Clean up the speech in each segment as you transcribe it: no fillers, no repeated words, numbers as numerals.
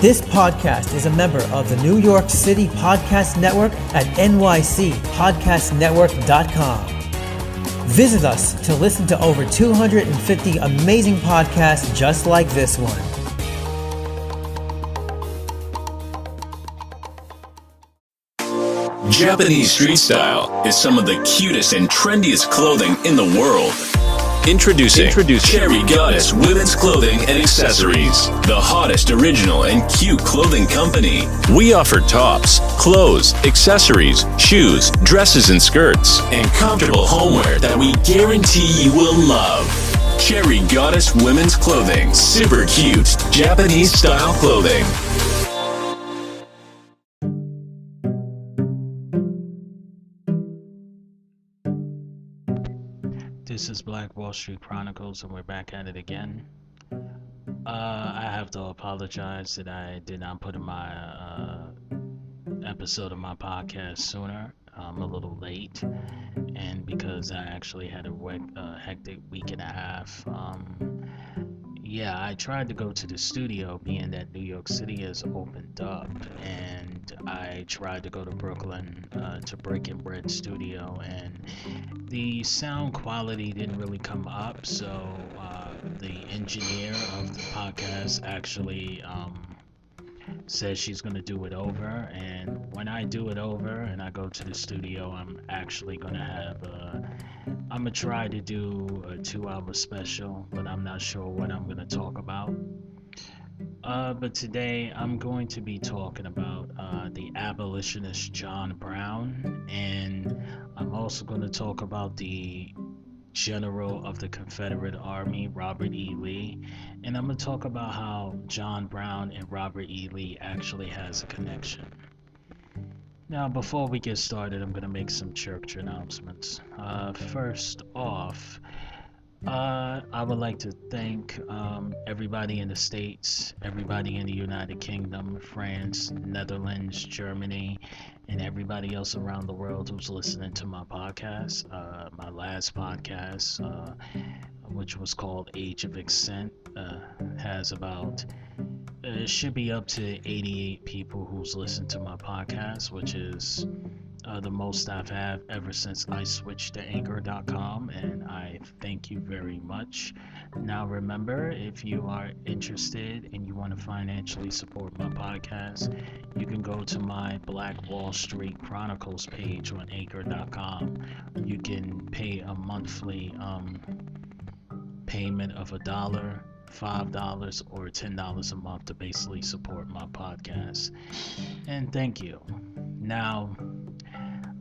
This podcast is a member of the New York City Podcast Network at nycpodcastnetwork.com. Visit us to listen to over 250 amazing podcasts just like this one. Japanese street style is some of the cutest and trendiest clothing in the world. Introducing Cherry Goddess Women's Clothing and Accessories, the hottest original and cute clothing company. We offer tops, clothes, accessories, shoes, dresses and skirts, and comfortable homeware that we guarantee you will love. Cherry Goddess Women's Clothing, super cute Japanese style clothing. This is Black Wall Street Chronicles, and we're back at it again. I have to apologize that I did not put in my episode of my podcast sooner. I'm a little late, and because I actually had a hectic week and a half. I tried to go to the studio, being that New York City has opened up, and I tried to go to Brooklyn to Break and Bread Studio, and the sound quality didn't really come up, so the engineer of the podcast actually says she's going to do it over, and when I do it over and I go to the studio, I'm actually going to have I'm going to try to do a 2-hour special, but I'm not sure what I'm going to talk about. But today I'm going to be talking about the abolitionist John Brown, and I'm also going to talk about the General of the Confederate Army, Robert E. Lee, and I'm going to talk about how John Brown and Robert E. Lee actually has a connection. Now, before we get started, I'm going to make some church announcements. First off, I would like to thank everybody in the States, everybody in the United Kingdom, France, Netherlands, Germany, and everybody else around the world who's listening to my podcast. My last podcast, which was called Age of Ascent, has about... it should be up to 88 people who's listened to my podcast, which is the most I've had ever since I switched to anchor.com, and I thank you very much. Now remember, if you are interested and you want to financially support my podcast, you can go to my Black Wall Street Chronicles page on anchor.com. You can pay a monthly payment of $1, $5, or $10 a month to basically support my podcast. And thank you. Now,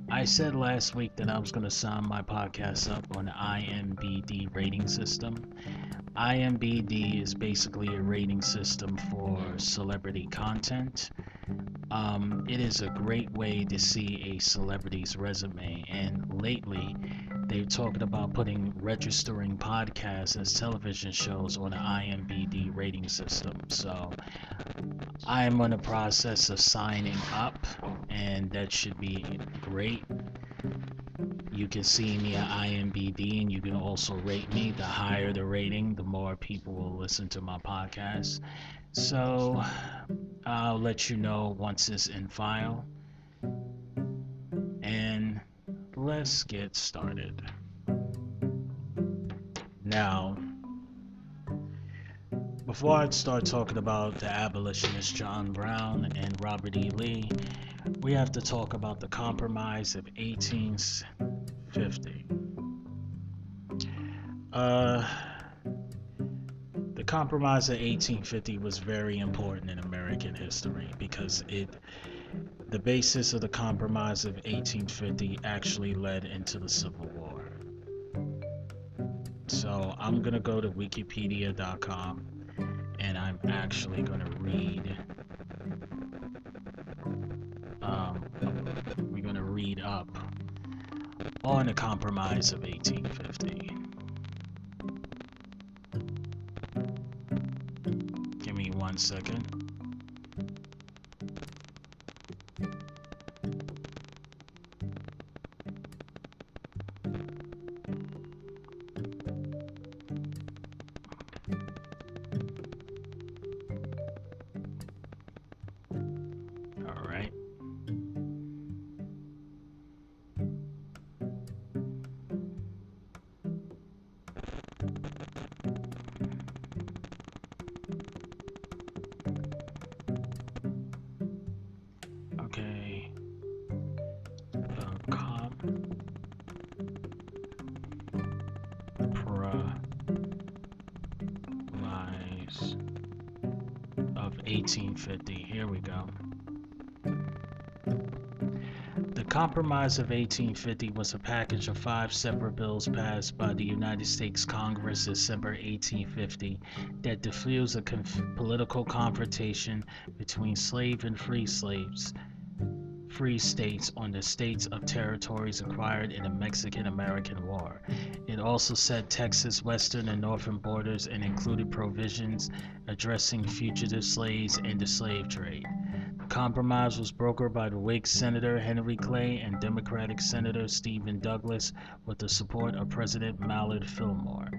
I said last week that I was going to sign my podcast up on the IMBD rating system. IMBD is basically a rating system for celebrity content. It is a great way to see a celebrity's resume, and lately they're talking about registering podcasts as television shows on the IMBD rating system. So I'm in the process of signing up, and that should be great. You can see me at IMBD, and you can also rate me. The higher the rating, the more people will listen to my podcast. So I'll let you know once it's in file. And let's get started. Now, before I start talking about the abolitionist John Brown and Robert E. Lee, we have to talk about the Compromise of 1850. The Compromise of 1850 was very important in American history because the basis of the Compromise of 1850 actually led into the Civil War. So I'm going to go to wikipedia.com, and I'm actually going to read we're going to read up on the Compromise of 1850. Give me 1 second. All right. Okay. Compromise of 1850. Here we go. The Compromise of 1850 was a package of 5 separate bills passed by the United States Congress December 1850 that diffused a political confrontation between slave and free states on the states of territories acquired in the Mexican-American War. It also set Texas' western and northern borders and included provisions addressing fugitive slaves and the slave trade. The compromise was brokered by the Whig Senator Henry Clay and Democratic Senator Stephen Douglas with the support of President Millard Fillmore.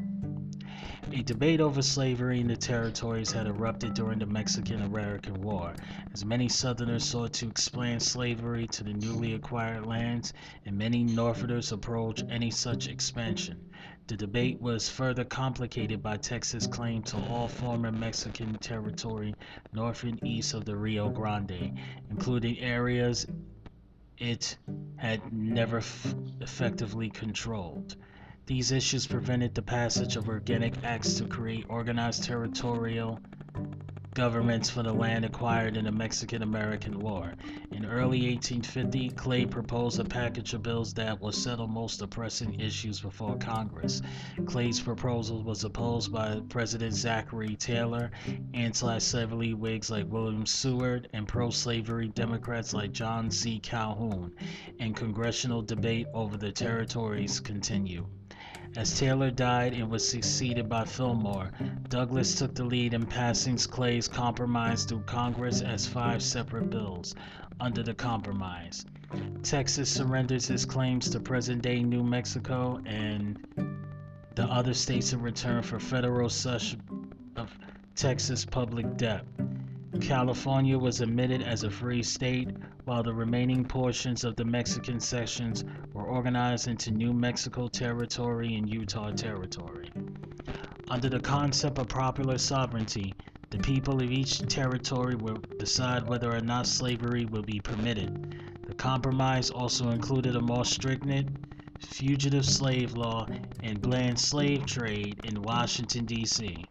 A debate over slavery in the territories had erupted during the Mexican-American War, as many Southerners sought to expand slavery to the newly acquired lands, and many Northerners opposed any such expansion. The debate was further complicated by Texas' claim to all former Mexican territory north and east of the Rio Grande, including areas it had never effectively controlled. These issues prevented the passage of organic acts to create organized territorial governments for the land acquired in the Mexican-American War. In early 1850, Clay proposed a package of bills that would settle most of the pressing issues before Congress. Clay's proposal was opposed by President Zachary Taylor, anti-slavery Whigs like William Seward, and pro-slavery Democrats like John C. Calhoun, and congressional debate over the territories continued. As Taylor died and was succeeded by Fillmore, Douglas took the lead in passing Clay's compromise through Congress as 5 separate bills. Under the compromise, Texas surrenders its claims to present-day New Mexico and the other states in return for federal cession of Texas public debt. California was admitted as a free state, while the remaining portions of the Mexican sections were organized into New Mexico Territory and Utah Territory. Under the concept of popular sovereignty, the people of each territory will decide whether or not slavery will be permitted. The compromise also included a more stringent fugitive slave law and banned slave trade in Washington, D.C.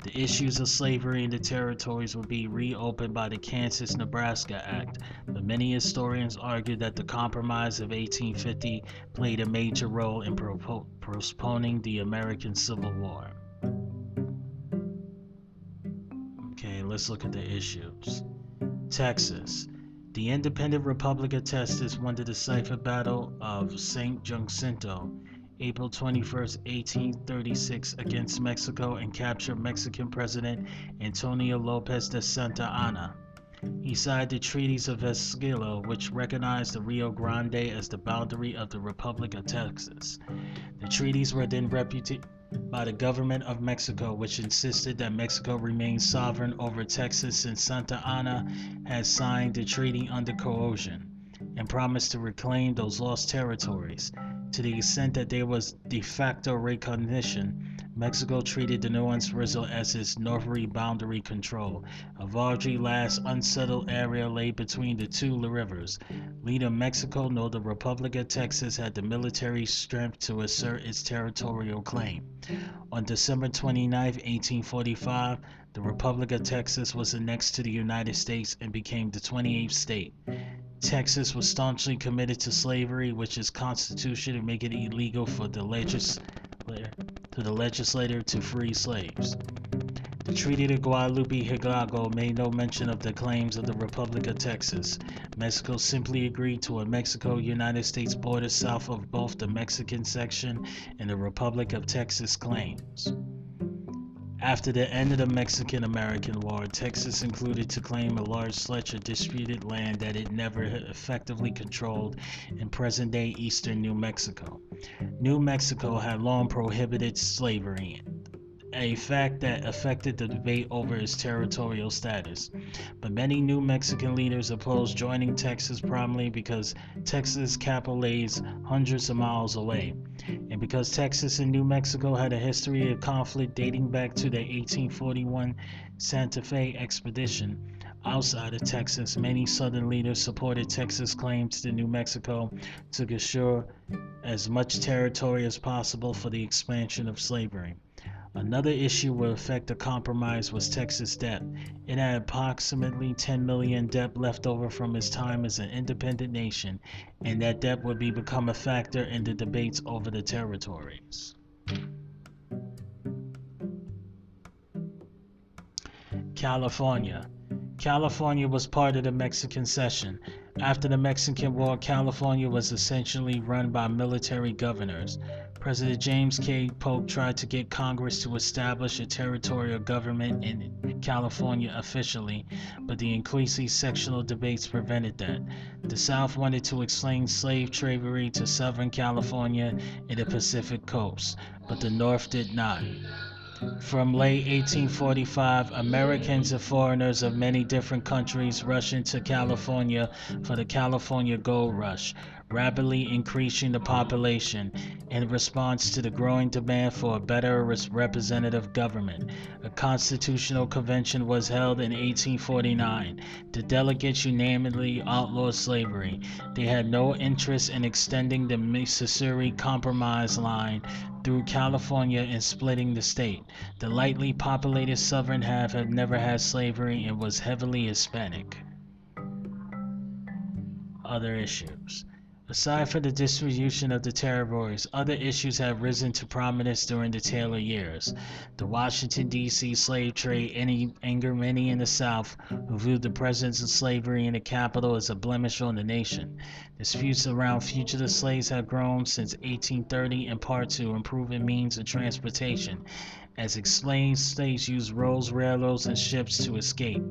The issues of slavery in the territories would be reopened by the Kansas-Nebraska Act, but many historians argue that the Compromise of 1850 played a major role in postponing the American Civil War. Okay, let's look at the issues. Texas. The independent Republic of Texas won the decisive Battle of St. Jacinto, April 21, 1836, against Mexico and captured Mexican President Antonio Lopez de Santa Anna. He signed the Treaties of Esquilo, which recognized the Rio Grande as the boundary of the Republic of Texas. The treaties were then repudiated by the government of Mexico, which insisted that Mexico remain sovereign over Texas since Santa Anna had signed the treaty under coercion and promised to reclaim those lost territories. To the extent that there was de facto recognition, Mexico treated the Nuance River as its northerly boundary control. A largely last unsettled area lay between the two rivers. Neither Mexico nor the Republic of Texas had the military strength to assert its territorial claim. On December 29, 1845, the Republic of Texas was annexed to the United States and became the 28th state. Texas was staunchly committed to slavery, which is constitution and make it illegal for the legislature to free slaves. The Treaty of Guadalupe Hidalgo made no mention of the claims of the Republic of Texas. Mexico simply agreed to a Mexico-United States border south of both the Mexican section and the Republic of Texas claims. After the end of the Mexican-American War, Texas included to claim a large stretch of disputed land that it never effectively controlled in present-day eastern New Mexico. New Mexico had long prohibited slavery a fact that affected the debate over its territorial status. But many New Mexican leaders opposed joining Texas primarily because Texas' capital lays hundreds of miles away, and because Texas and New Mexico had a history of conflict dating back to the 1841 Santa Fe expedition. Outside of Texas, many Southern leaders supported Texas' claims to New Mexico to assure as much territory as possible for the expansion of slavery. Another issue would affect the compromise was Texas debt. It had approximately $10 million debt left over from its time as an independent nation, and that debt would become a factor in the debates over the territories. California. California was part of the Mexican Cession. After the Mexican War, California was essentially run by military governors. President James K. Polk tried to get Congress to establish a territorial government in California officially, but the increasing sectional debates prevented that. The South wanted to extend slave slavery to Southern California and the Pacific Coast, but the North did not. From late 1845, Americans and foreigners of many different countries rushed into California for the California Gold Rush, rapidly increasing the population. In response to the growing demand for a better representative government, a constitutional convention was held in 1849. The delegates unanimously outlawed slavery. They had no interest in extending the Missouri Compromise line through California and splitting the state. The lightly populated southern half had never had slavery and was heavily Hispanic. Other issues. Aside from the distribution of the territories, other issues have risen to prominence during the Taylor years. The Washington, D.C. slave trade angered many in the South who viewed the presence of slavery in the capital as a blemish on the nation. Disputes around fugitive slaves have grown since 1830 in part to improving means of transportation, as enslaved slaves used roads, railroads, and ships to escape.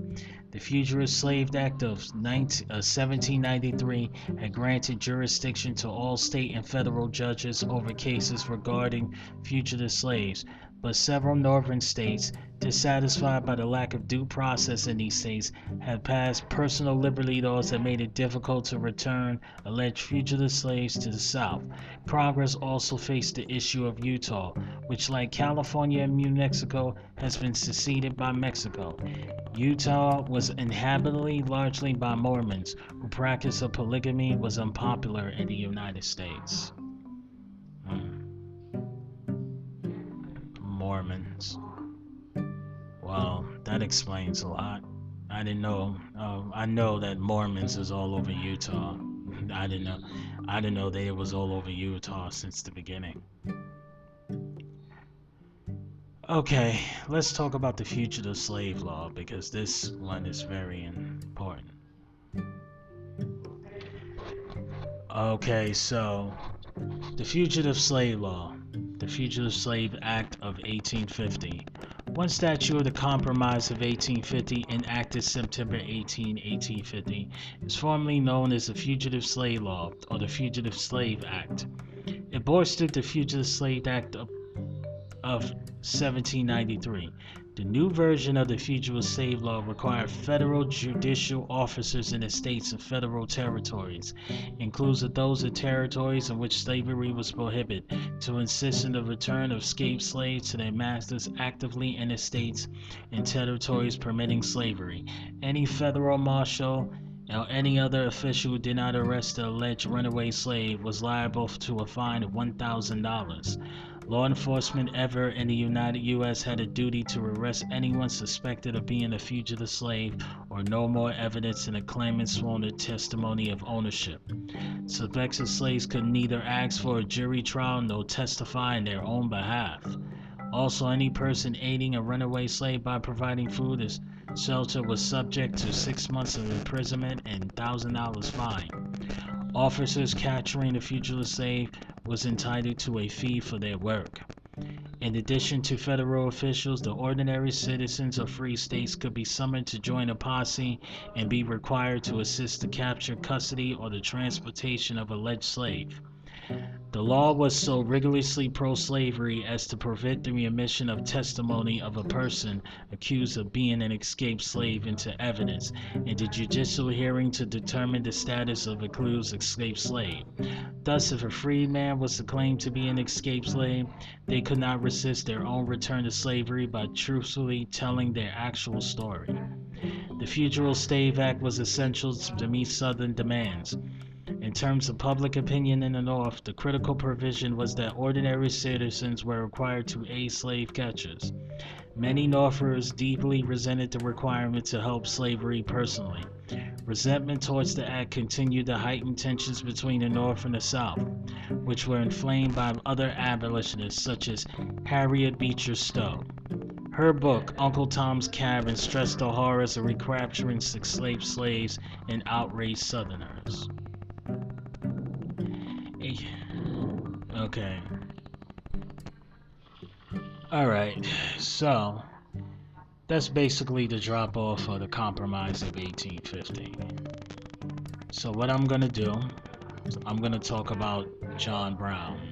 The Fugitive Slave Act of 1793 had granted jurisdiction to all state and federal judges over cases regarding fugitive slaves, but several northern states, dissatisfied by the lack of due process in these states, had passed personal liberty laws that made it difficult to return alleged fugitive slaves to the South. Congress also faced the issue of Utah, which, like California and New Mexico, has been seceded by Mexico. Utah was inhabited largely by Mormons, whose practice of polygamy was unpopular in the United States. Mormons. Well, that explains a lot. I didn't know. I know that Mormons is all over Utah. I didn't know that it was all over Utah since the beginning. Okay, let's talk about the fugitive slave law because this one is very important. Okay, so the Fugitive Slave Law, the Fugitive Slave Act of 1850. One statute of the Compromise of 1850, enacted September 18, 1850, is formally known as the Fugitive Slave Law or the Fugitive Slave Act. It bolstered the Fugitive Slave Act of 1793. The new version of the Fugitive Slave Law required federal judicial officers in the states and federal territories, inclusive those in territories in which slavery was prohibited, to insist on the return of escaped slaves to their masters actively in the states and territories permitting slavery. Any federal marshal or any other official who did not arrest the alleged runaway slave was liable to a fine of $1,000. Law enforcement ever in the United U.S. had a duty to arrest anyone suspected of being a fugitive slave or no more evidence than a claimant's sworn testimony of ownership. Suspected slaves could neither ask for a jury trial nor testify in their own behalf. Also, any person aiding a runaway slave by providing food and shelter was subject to 6 months of imprisonment and $1,000 fine. Officers capturing a fugitive slave was entitled to a fee for their work. In addition to federal officials, the ordinary citizens of free states could be summoned to join a posse and be required to assist the capture, custody, or the transportation of alleged slave. The law was so rigorously pro-slavery as to prevent the readmission of testimony of a person accused of being an escaped slave into evidence in the judicial hearing to determine the status of a accused escaped slave. Thus, if a freed man was to claim to be an escaped slave, they could not resist their own return to slavery by truthfully telling their actual story. The Fugitive Slave Act was essential to meet Southern demands. In terms of public opinion in the North, the critical provision was that ordinary citizens were required to aid slave catchers. Many Northerners deeply resented the requirement to help slavery personally. Resentment towards the act continued to heighten tensions between the North and the South, which were inflamed by other abolitionists such as Harriet Beecher Stowe. Her book, Uncle Tom's Cabin, stressed the horrors of recapturing enslaved slaves and outraged Southerners. Okay. Alright, so that's basically the drop off of the Compromise of 1850. So what I'm gonna do is I'm gonna talk about John Brown.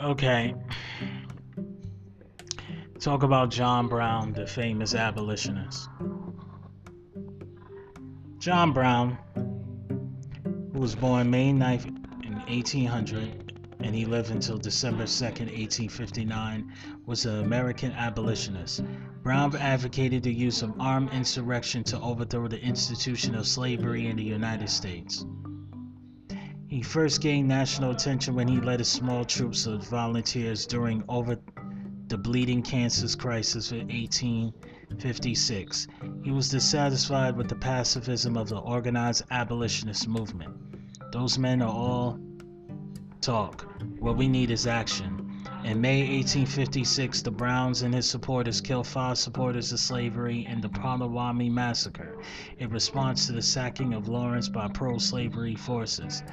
Okay. Talk about John Brown, the famous abolitionist. John Brown, who was born May 9th in 1800, and he lived until December 2nd, 1859, was an American abolitionist. Brown advocated the use of armed insurrection to overthrow the institution of slavery in the United States. He first gained national attention when he led a small troops of volunteers during the Bleeding Kansas crisis in 1856. He was dissatisfied with the pacifism of the organized abolitionist movement. Those men are all talk. What we need is action. In May 1856, the Browns and his supporters killed 5 supporters of slavery in the Potawatomi Massacre in response to the sacking of Lawrence by pro-slavery forces.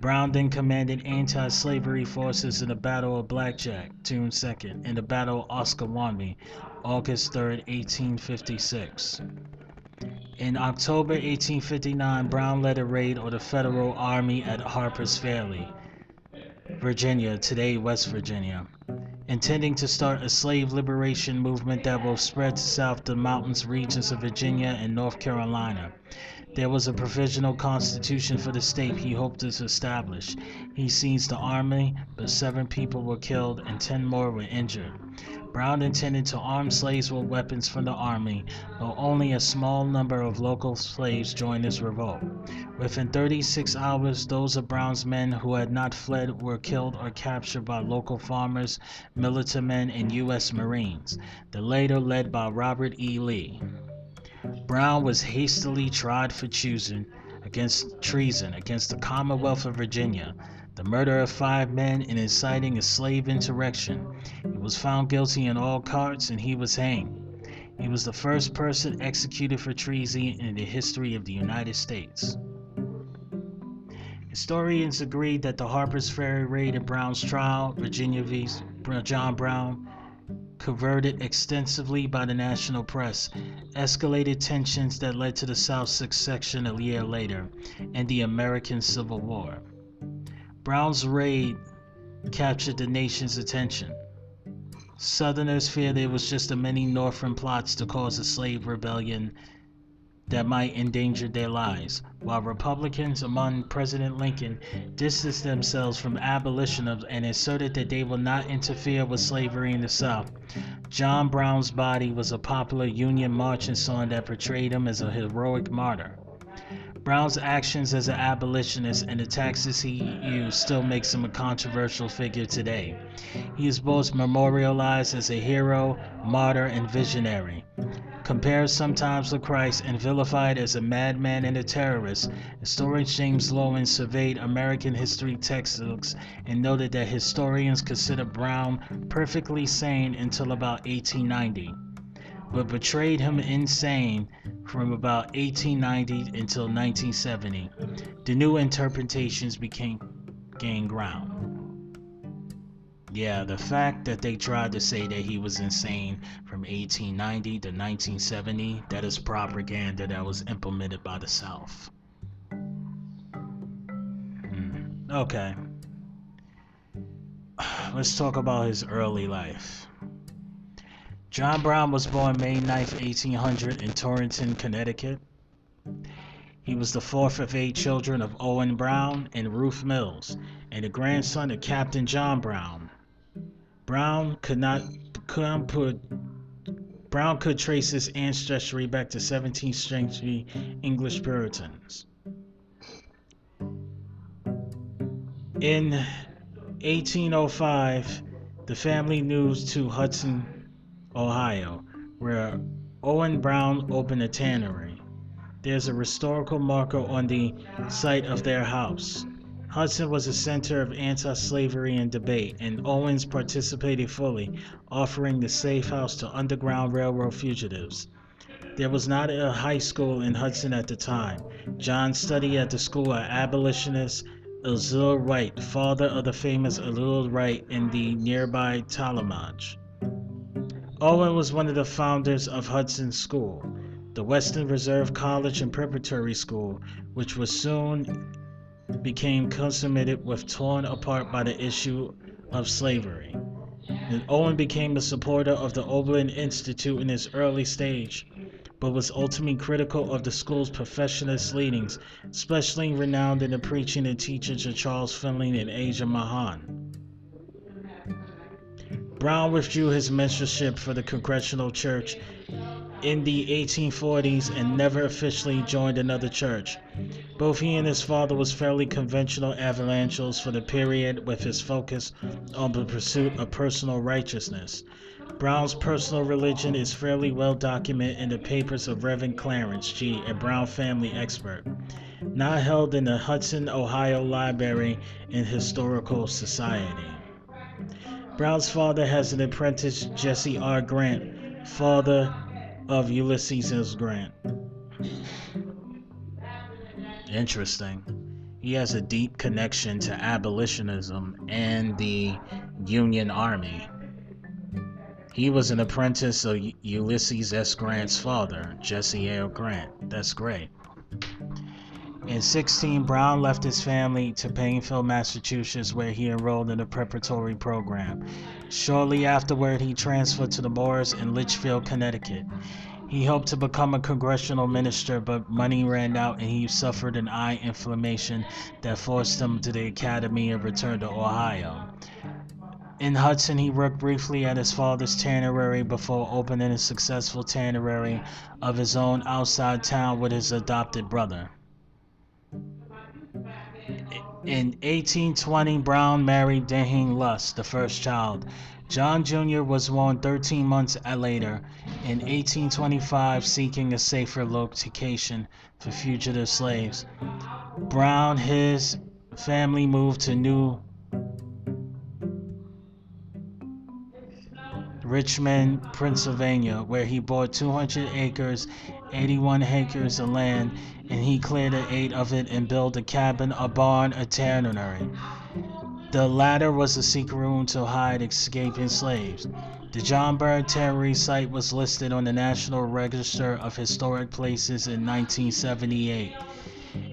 Brown then commanded anti-slavery forces in the Battle of Blackjack, June 2nd, and the Battle of Oskawanee, August 3rd, 1856. In October 1859, Brown led a raid on the Federal Army at Harper's Ferry, Virginia, today West Virginia, intending to start a slave liberation movement that will spread to south the mountains regions of Virginia and North Carolina. There was a provisional constitution for the state he hoped to establish. He seized the army, but 7 people were killed and 10 more were injured. Brown intended to arm slaves with weapons from the army, but only a small number of local slaves joined his revolt. Within 36 hours, those of Brown's men who had not fled were killed or captured by local farmers, military men, and U.S. Marines, the latter led by Robert E. Lee. Brown was hastily tried for treason against the Commonwealth of Virginia, the murder of 5 men, and inciting a slave insurrection. He was found guilty in all courts and he was hanged. He was the first person executed for treason in the history of the United States. Historians agree that the Harper's Ferry raid and Brown's trial, Virginia v. John Brown, coverted extensively by the national press, escalated tensions that led to the South's secession a year later, and the American Civil War. Brown's raid captured the nation's attention. Southerners feared it was just the many Northern plots to cause a slave rebellion that might endanger their lives, while Republicans among President Lincoln distanced themselves from abolitionism and asserted that they would not interfere with slavery in the South. John Brown's body was a popular Union marching song that portrayed him as a heroic martyr. Brown's actions as an abolitionist and the tactics he used still makes him a controversial figure today. He is both memorialized as a hero, martyr, and visionary. Compared sometimes with Christ and vilified as a madman and a terrorist, historian James Loewen surveyed American history textbooks and noted that historians consider Brown perfectly sane until about 1890, but portrayed him insane from about 1890 until 1970. The new interpretations gained ground. Yeah, the fact that they tried to say that he was insane from 1890 to 1970, that is propaganda that was implemented by the South. Okay, let's talk about his early life. John Brown was born May 9th, 1800 in Torrington, Connecticut. He was the fourth of 8 children of Owen Brown and Ruth Mills, and the grandson of Captain John Brown. Brown could not could Brown could trace his ancestry back to 17th century English Puritans. In 1805, the family moved to Hudson, Ohio, where Owen Brown opened a tannery. There's a historical marker on the site of their house. Hudson was a center of anti-slavery and debate, and Owens participated fully, offering the safe house to Underground Railroad fugitives. There was not a high school in Hudson at the time. John studied at the school of abolitionist Elzevir Wright, father of the famous Elzevir Wright in the nearby Talamage. Owen was one of the founders of Hudson School, the Western Reserve College and Preparatory School, which was soon became consummated with torn apart by the issue of slavery. And Owen became a supporter of the Oberlin Institute in its early stage, but was ultimately critical of the school's perfectionist leanings, especially renowned in the preaching and teachings of Charles Finley and Asa Mahan. Brown withdrew his mentorship for the Congregational Church in the 1840s and never officially joined another church. Both he and his father was fairly conventional evangelicals for the period, with his focus on the pursuit of personal righteousness. Brown's personal religion is fairly well documented in the papers of Reverend Clarence G., a Brown family expert, now held in the Hudson, Ohio Library and Historical Society. Brown's father has an apprentice, Jesse R. Grant, father of Ulysses S. Grant. Interesting. He has a deep connection to abolitionism and the Union Army. He was an apprentice of Ulysses S. Grant's father, Jesse L. Grant. That's great. In 16, Brown left his family to Plainfield, Massachusetts, where he enrolled in a preparatory program. Shortly afterward, he transferred to the Moors in Litchfield, Connecticut. He hoped to become a congressional minister, but money ran out and he suffered an eye inflammation that forced him to the academy and returned to Ohio. In Hudson, he worked briefly at his father's tannery before opening a successful tannery of his own outside town with his adopted brother. In 1820, Brown married Deneen Luss, the first child. John Jr. was born 13 months later, in 1825, seeking a safer location for fugitive slaves. Brown, his family moved to New Richmond, Pennsylvania, where he bought 200 acres, 81 acres of land, and he cleared 8 of it and built a cabin, a barn, a tannery. The latter was a secret room to hide escaping slaves. The John Brown Tannery site was listed on the National Register of Historic Places in 1978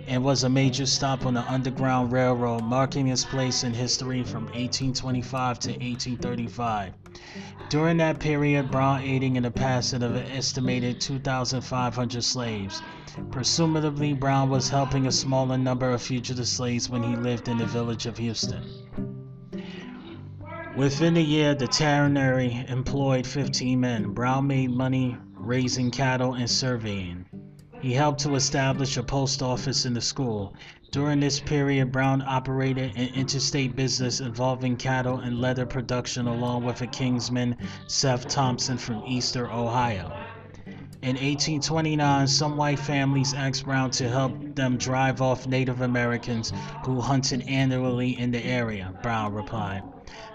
and was a major stop on the Underground Railroad, marking its place in history from 1825 to 1835. During that period, Brown aiding in the passing of an estimated 2,500 slaves. Presumably, Brown was helping a smaller number of fugitive slaves when he lived in the village of Houston. Within a year, the tannery employed 15 men. Brown made money raising cattle and surveying. He helped to establish a post office in the school. During this period, Brown operated an interstate business involving cattle and leather production along with a kinsman, Seth Thompson from Easter, Ohio. In 1829, some white families asked Brown to help them drive off Native Americans who hunted annually in the area. Brown replied,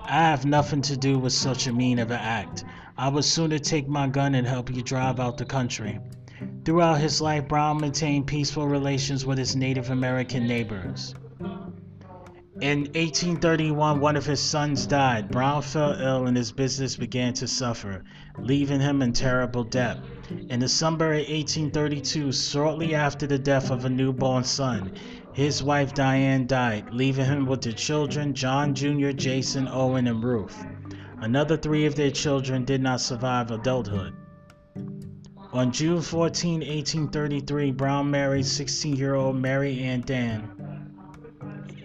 "I have nothing to do with such a mean of an act. I would sooner take my gun and help you drive out the country." Throughout his life, Brown maintained peaceful relations with his Native American neighbors. In 1831, one of his sons died. Brown fell ill and his business began to suffer, leaving him in terrible debt. In the summer of 1832, shortly after the death of a newborn son, his wife Diane died, leaving him with the children John Jr., Jason, Owen, and Ruth. Another three of their children did not survive adulthood. On June 14, 1833, Brown married 16-year-old Mary Ann Dan,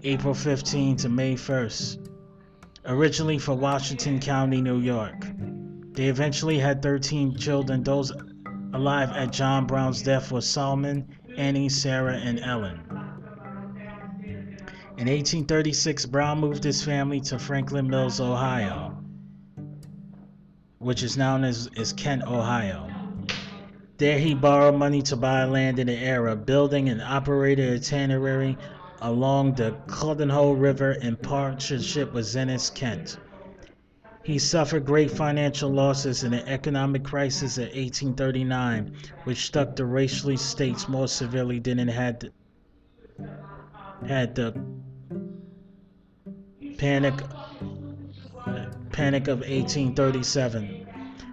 April 15 to May 1st, originally from Washington County, New York. They eventually had 13 children. Those alive at John Brown's death were Solomon, Annie, Sarah, and Ellen. In 1836, Brown moved his family to Franklin Mills, Ohio, which is known as Kent, Ohio. There he borrowed money to buy land in the area, building and operated a tannery along the Cluttenhole River in partnership with Zenith, Kent. He suffered great financial losses in the economic crisis of 1839, which struck the racial states more severely than it had the Panic of 1837.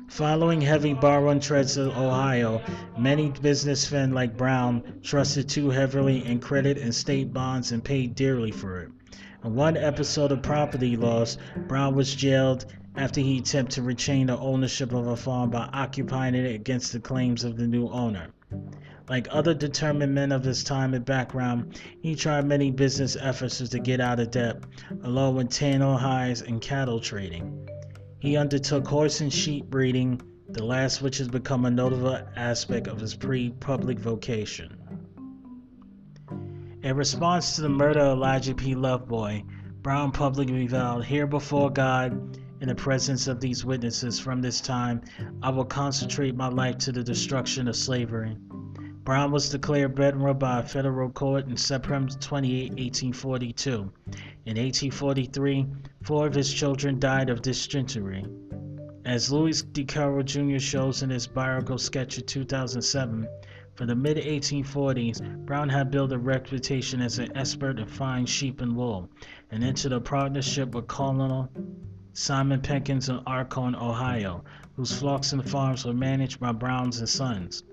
Following heavy borrowing trends in Ohio, many businessmen like Brown trusted too heavily in credit and state bonds and paid dearly for it. In one episode of property loss, Brown was jailed after he attempted to retain the ownership of a farm by occupying it against the claims of the new owner. Like other determined men of his time and background, he tried many business efforts to get out of debt, along with tanner hides and cattle trading. He undertook horse and sheep breeding, the last which has become a notable aspect of his pre-public vocation. In response to the murder of Elijah P. Loveboy, Brown publicly vowed, "Here before God, in the presence of these witnesses, from this time, I will consecrate my life to the destruction of slavery." Brown was declared veteran by a federal court on September 28, 1842. In 1843, 4 of his children died of dysentery. As Louis D. Carroll Jr. shows in his biographical sketch of 2007, from the mid-1840s, Brown had built a reputation as an expert in fine sheep and wool, and entered a partnership with Colonel Simon Perkins in Arcon, Ohio, whose flocks and farms were managed by Browns and Sons.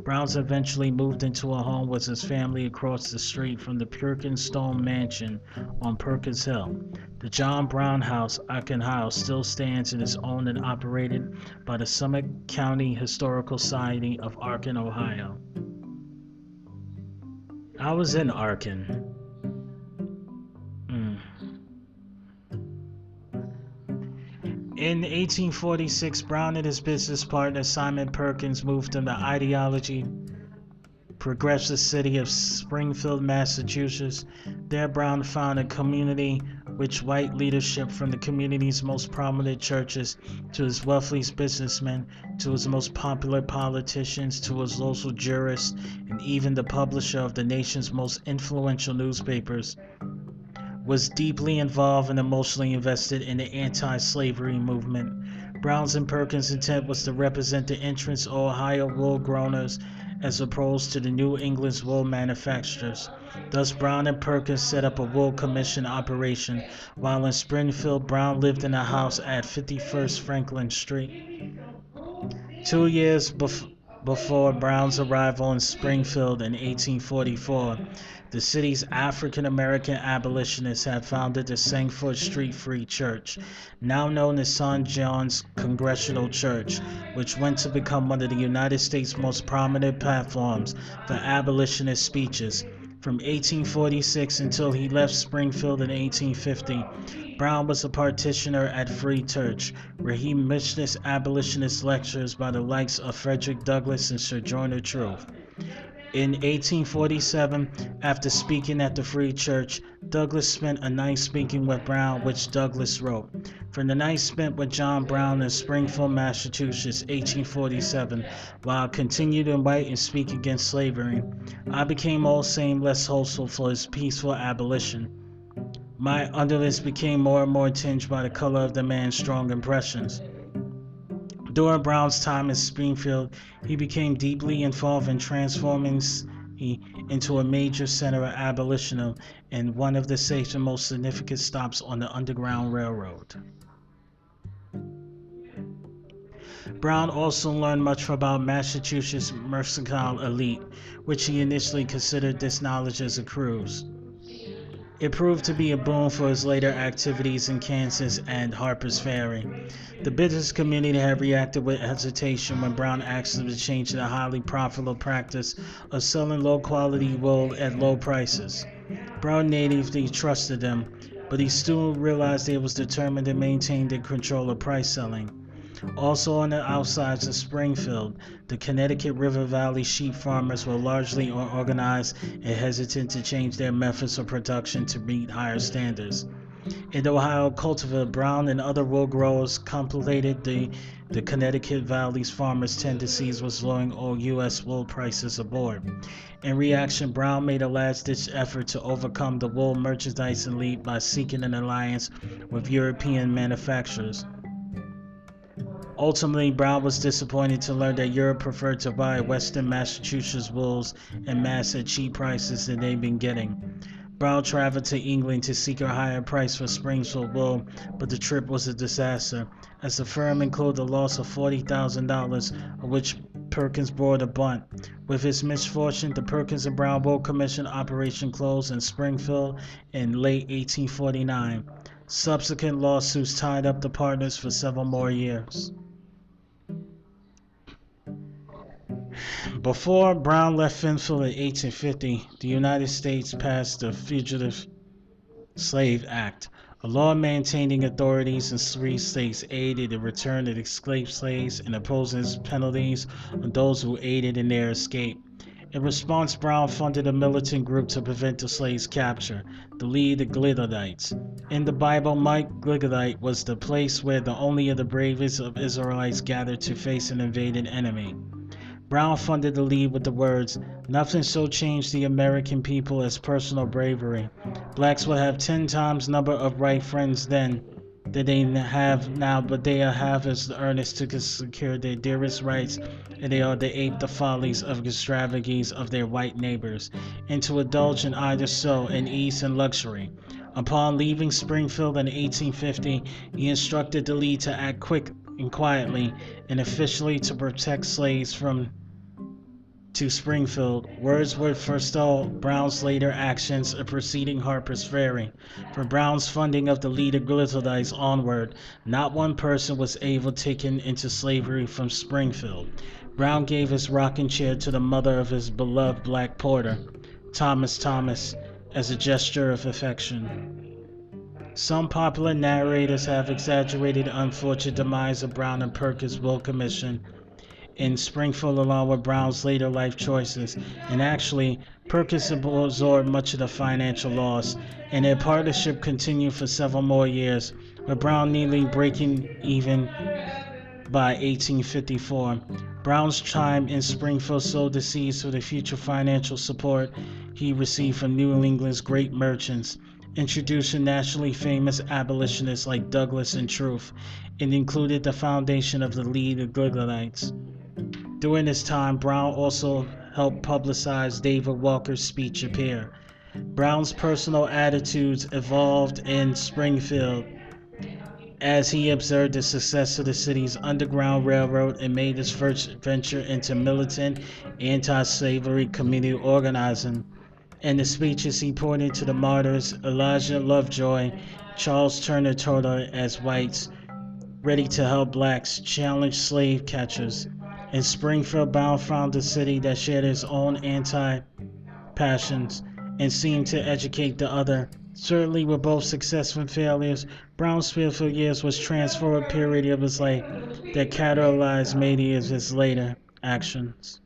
Browns eventually moved into a home with his family across the street from the Perkins Stone Mansion on Perkins Hill. The John Brown House, Arcon, Ohio, still stands and is owned and operated by the Summit County Historical Society of Arcon, Ohio. I was in Arcon. In 1846, Brown and his business partner Simon Perkins moved in the ideology progressive city of Springfield, Massachusetts. There, Brown found a community which white leadership, from the community's most prominent churches to his wealthiest businessmen, to his most popular politicians, to his local jurists, and even the publisher of the nation's most influential newspapers, was deeply involved and emotionally invested in the anti-slavery movement. Brown's and Perkins' intent was to represent the interests of Ohio wool growers as opposed to the New England's wool manufacturers. Thus, Brown and Perkins set up a wool commission operation, while in Springfield, Brown lived in a house at 51st Franklin Street. 2 years before Brown's arrival in Springfield in 1844, the city's African-American abolitionists had founded the Sangford Street Free Church, now known as St. John's Congregational Church, which went to become one of the United States' most prominent platforms for abolitionist speeches. From 1846 until he left Springfield in 1850, Brown was a practitioner at Free Church, where he witnessed abolitionist lectures by the likes of Frederick Douglass and Sojourner Truth. In 1847, after speaking at the Free Church, Douglass spent a night speaking with Brown, which Douglass wrote. From the night spent with John Brown in Springfield, Massachusetts, 1847, while I continued to write and speak against slavery, I became all same less hopeful for his peaceful abolition. My underlist became more and more tinged by the color of the man's strong impressions. During Brown's time in Springfield, he became deeply involved in transforming into a major center of abolitionism and one of the safest and most significant stops on the Underground Railroad. Brown also learned much about Massachusetts' mercantile elite, which he initially considered this knowledge as a cruise. It proved to be a boon for his later activities in Kansas and Harper's Ferry. The business community had reacted with hesitation when Brown asked them to change the highly profitable practice of selling low-quality wool at low prices. Brown natively trusted them, but he still realized they was determined to maintain their control of price selling. Also on the outsides of Springfield, the Connecticut River Valley sheep farmers were largely unorganized and hesitant to change their methods of production to meet higher standards. In the Ohio cultivar, Brown and other wool growers contemplated the Connecticut Valley's farmers' tendencies was lowering all U.S. wool prices aboard. In reaction, Brown made a last-ditch effort to overcome the wool merchandise elite by seeking an alliance with European manufacturers. Ultimately, Brown was disappointed to learn that Europe preferred to buy Western Massachusetts wools en masse at cheap prices than they'd been getting. Brown traveled to England to seek a higher price for Springfield wool, but the trip was a disaster, as the firm included a loss of $40,000, of which Perkins bore the brunt. With his misfortune, the Perkins and Brown Wool Commission operation closed in Springfield in late 1849. Subsequent lawsuits tied up the partners for several more years. Before Brown left Springfield in 1850, the United States passed the Fugitive Slave Act, a law maintaining authorities in 3 states aided the return of enslaved slaves and imposing penalties on those who aided in their escape. In response, Brown funded a militant group to prevent the slaves' capture, the League of Gileadites. In the Bible, Mount Gilead was the place where the only of the bravest of Israelites gathered to face an invading enemy. Brown funded the League with the words, "Nothing so changed the American people as personal bravery. Blacks will have 10 times number of right friends then than they have now, but they have as earnest to secure their dearest rights, and they are to ape the follies of extravagance of their white neighbors, and to indulge in either so in ease and luxury." Upon leaving Springfield in 1850, he instructed the League to act quick and quietly and officially to protect slaves from to Springfield. Wordsworth forestalled Brown's later actions of preceding Harper's Ferry. From Brown's funding of the League of Gileadites onward, not one person was ever taken into slavery from Springfield. Brown gave his rocking chair to the mother of his beloved black porter, Thomas, as a gesture of affection. Some popular narrators have exaggerated the unfortunate demise of Brown and Perkins' Wool Commission in Springfield along with Brown's later life choices, and actually, Perkins absorbed much of the financial loss, and their partnership continued for several more years, with Brown nearly breaking even by 1854. Brown's time in Springfield sowed the seeds for the future financial support he received from New England's great merchants, introducing nationally famous abolitionists like Douglas and Truth, and included the foundation of the League of Gileadites. During this time, Brown also helped publicize David Walker's speech appear. Brown's personal attitudes evolved in Springfield as he observed the success of the city's Underground Railroad and made his first venture into militant anti-slavery community organizing. In the speeches, he pointed to the martyrs Elijah Lovejoy, Charles Turner Toler as whites, ready to help blacks challenge slave catchers. In Springfield, Brown found a city that shared his own anti-passions and seemed to educate the other. Certainly with both successful and failures, Brown's Springfield years was transformed period of his life that catalyzed many of his later actions.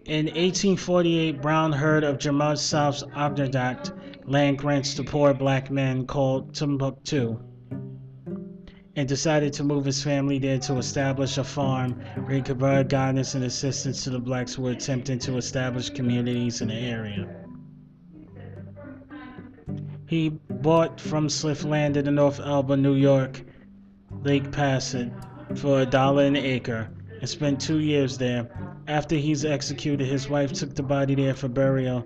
In 1848, Brown heard of Jamaica South's Ogdendact land grants to poor black men called Timbuktu, and decided to move his family there to establish a farm where he could provide guidance and assistance to the blacks who were attempting to establish communities in the area. He bought from Sliff land in the North Elba, New York, Lake Passett, for $1 an acre, and spent 2 years there. After he's executed, his wife took the body there for burial.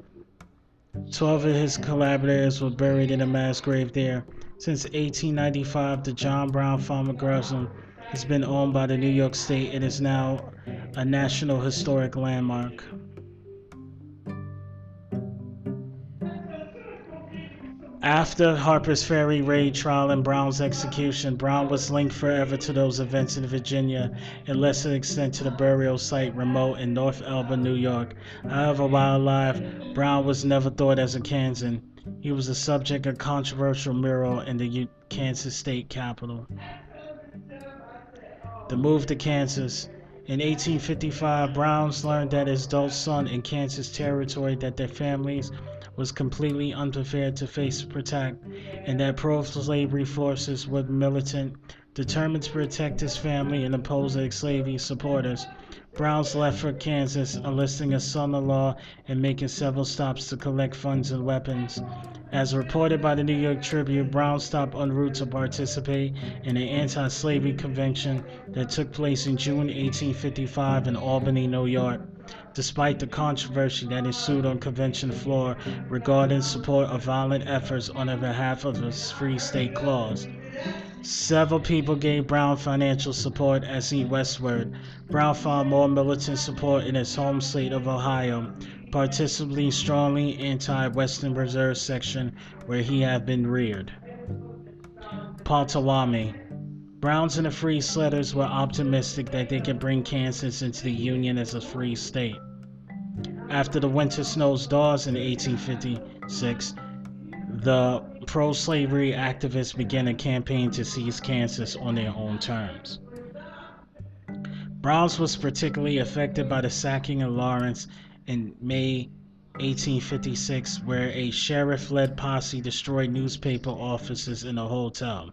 12 of his collaborators were buried in a mass grave there. Since 1895, the John Brown Farmer Grassroots has been owned by the New York State and is now a National Historic Landmark. After Harper's Ferry raid trial and Brown's execution, Brown was linked forever to those events in Virginia, and lesser extent to the burial site remote in North Elba, New York. However, while alive, Brown was never thought as a Kansan. He was the subject of a controversial mural in the Kansas state capitol. The move to Kansas. In 1855, Browns learned that his adult son in Kansas territory that their families was completely unprepared to face protect, and that pro-slavery forces were militant, determined to protect his family and oppose the slavery supporters. Browns left for Kansas, enlisting a son-in-law and making several stops to collect funds and weapons. As reported by the New York Tribune, Brown stopped en route to participate in an anti-slavery convention that took place in June 1855 in Albany, New York. Despite the controversy that ensued on convention floor regarding support of violent efforts on the behalf of the Free State Clause, several people gave Brown financial support as he westward. Brown found more militant support in his home state of Ohio, participating strongly anti-Western Reserve section where he had been reared. Potawatomi. Browns and the Free Settlers were optimistic that they could bring Kansas into the Union as a free state. After the winter snows Dawes in 1856, the pro-slavery activists began a campaign to seize Kansas on their own terms. Browns was particularly affected by the sacking of Lawrence in May 1856, where a sheriff-led posse destroyed newspaper offices in a hotel.